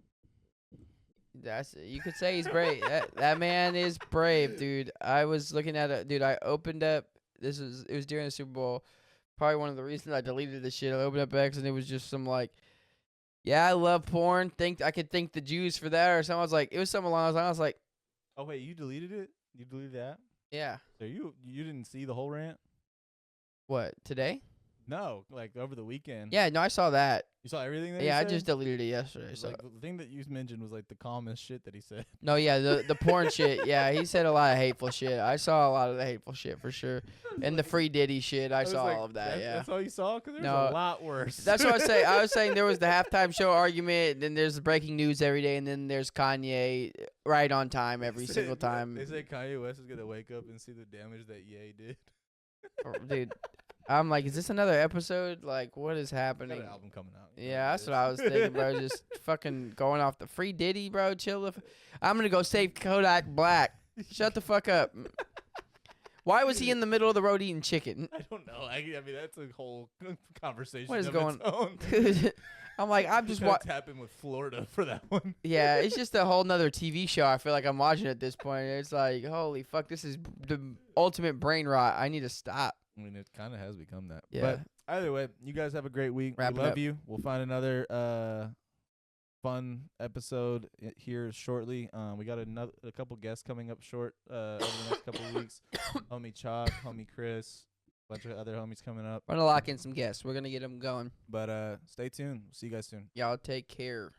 You could say he's brave. that man is brave, dude. I was looking at it, dude. I opened up. It was during the Super Bowl. Probably one of the reasons I deleted the shit. I opened up X and it was just some like, yeah, I love porn. I could thank the Jews for that or something. I was like, it was something along those lines. I was like, oh wait, you deleted it? You deleted that? yeah. So you didn't see the whole rant? What, today? No, like over the weekend. Yeah, no, I saw that. You saw everything that Yeah, he I said? just deleted it yesterday. So Like the thing that you mentioned was like the calmest shit that he said. no, yeah, the porn shit. Yeah, he said a lot of hateful shit. I saw a lot of the hateful shit for sure. And the free Diddy shit, I saw all of that. Yeah. That's all you saw? Because there's No, a lot worse. That's what I was saying. I was saying there was the halftime show argument, then there's the breaking news every day, and then there's Kanye right on time every single time. They say Kanye West is going to wake up and see the damage that Ye did. Dude, I'm like, is this another episode? Like, what is Got happening? an album coming out. Yeah, that's what I was thinking, bro. Just fucking going off the free Diddy, bro. Chill. I'm going to go save Kodak Black. Shut the fuck up. Why was he in the middle of the road eating chicken? I don't know. I mean, that's a whole conversation. What is of going its own. I'm like, I'm just watching. Tapping with Florida for that one. Yeah, it's just a whole nother TV show. I feel like I'm watching at this point. It's like, holy fuck, this is the ultimate brain rot. I need to stop. I mean, it kind of has become that. Yeah. But either way, you guys have a great week. Wrap we it love up. you. We'll find another fun episode here shortly. We got a couple guests coming up short over the next couple of weeks. Homie Chalk, homie Chris, bunch of other homies coming up. We're going to lock in some guests. We're going to get them going. But stay tuned. See you guys soon. Y'all take care.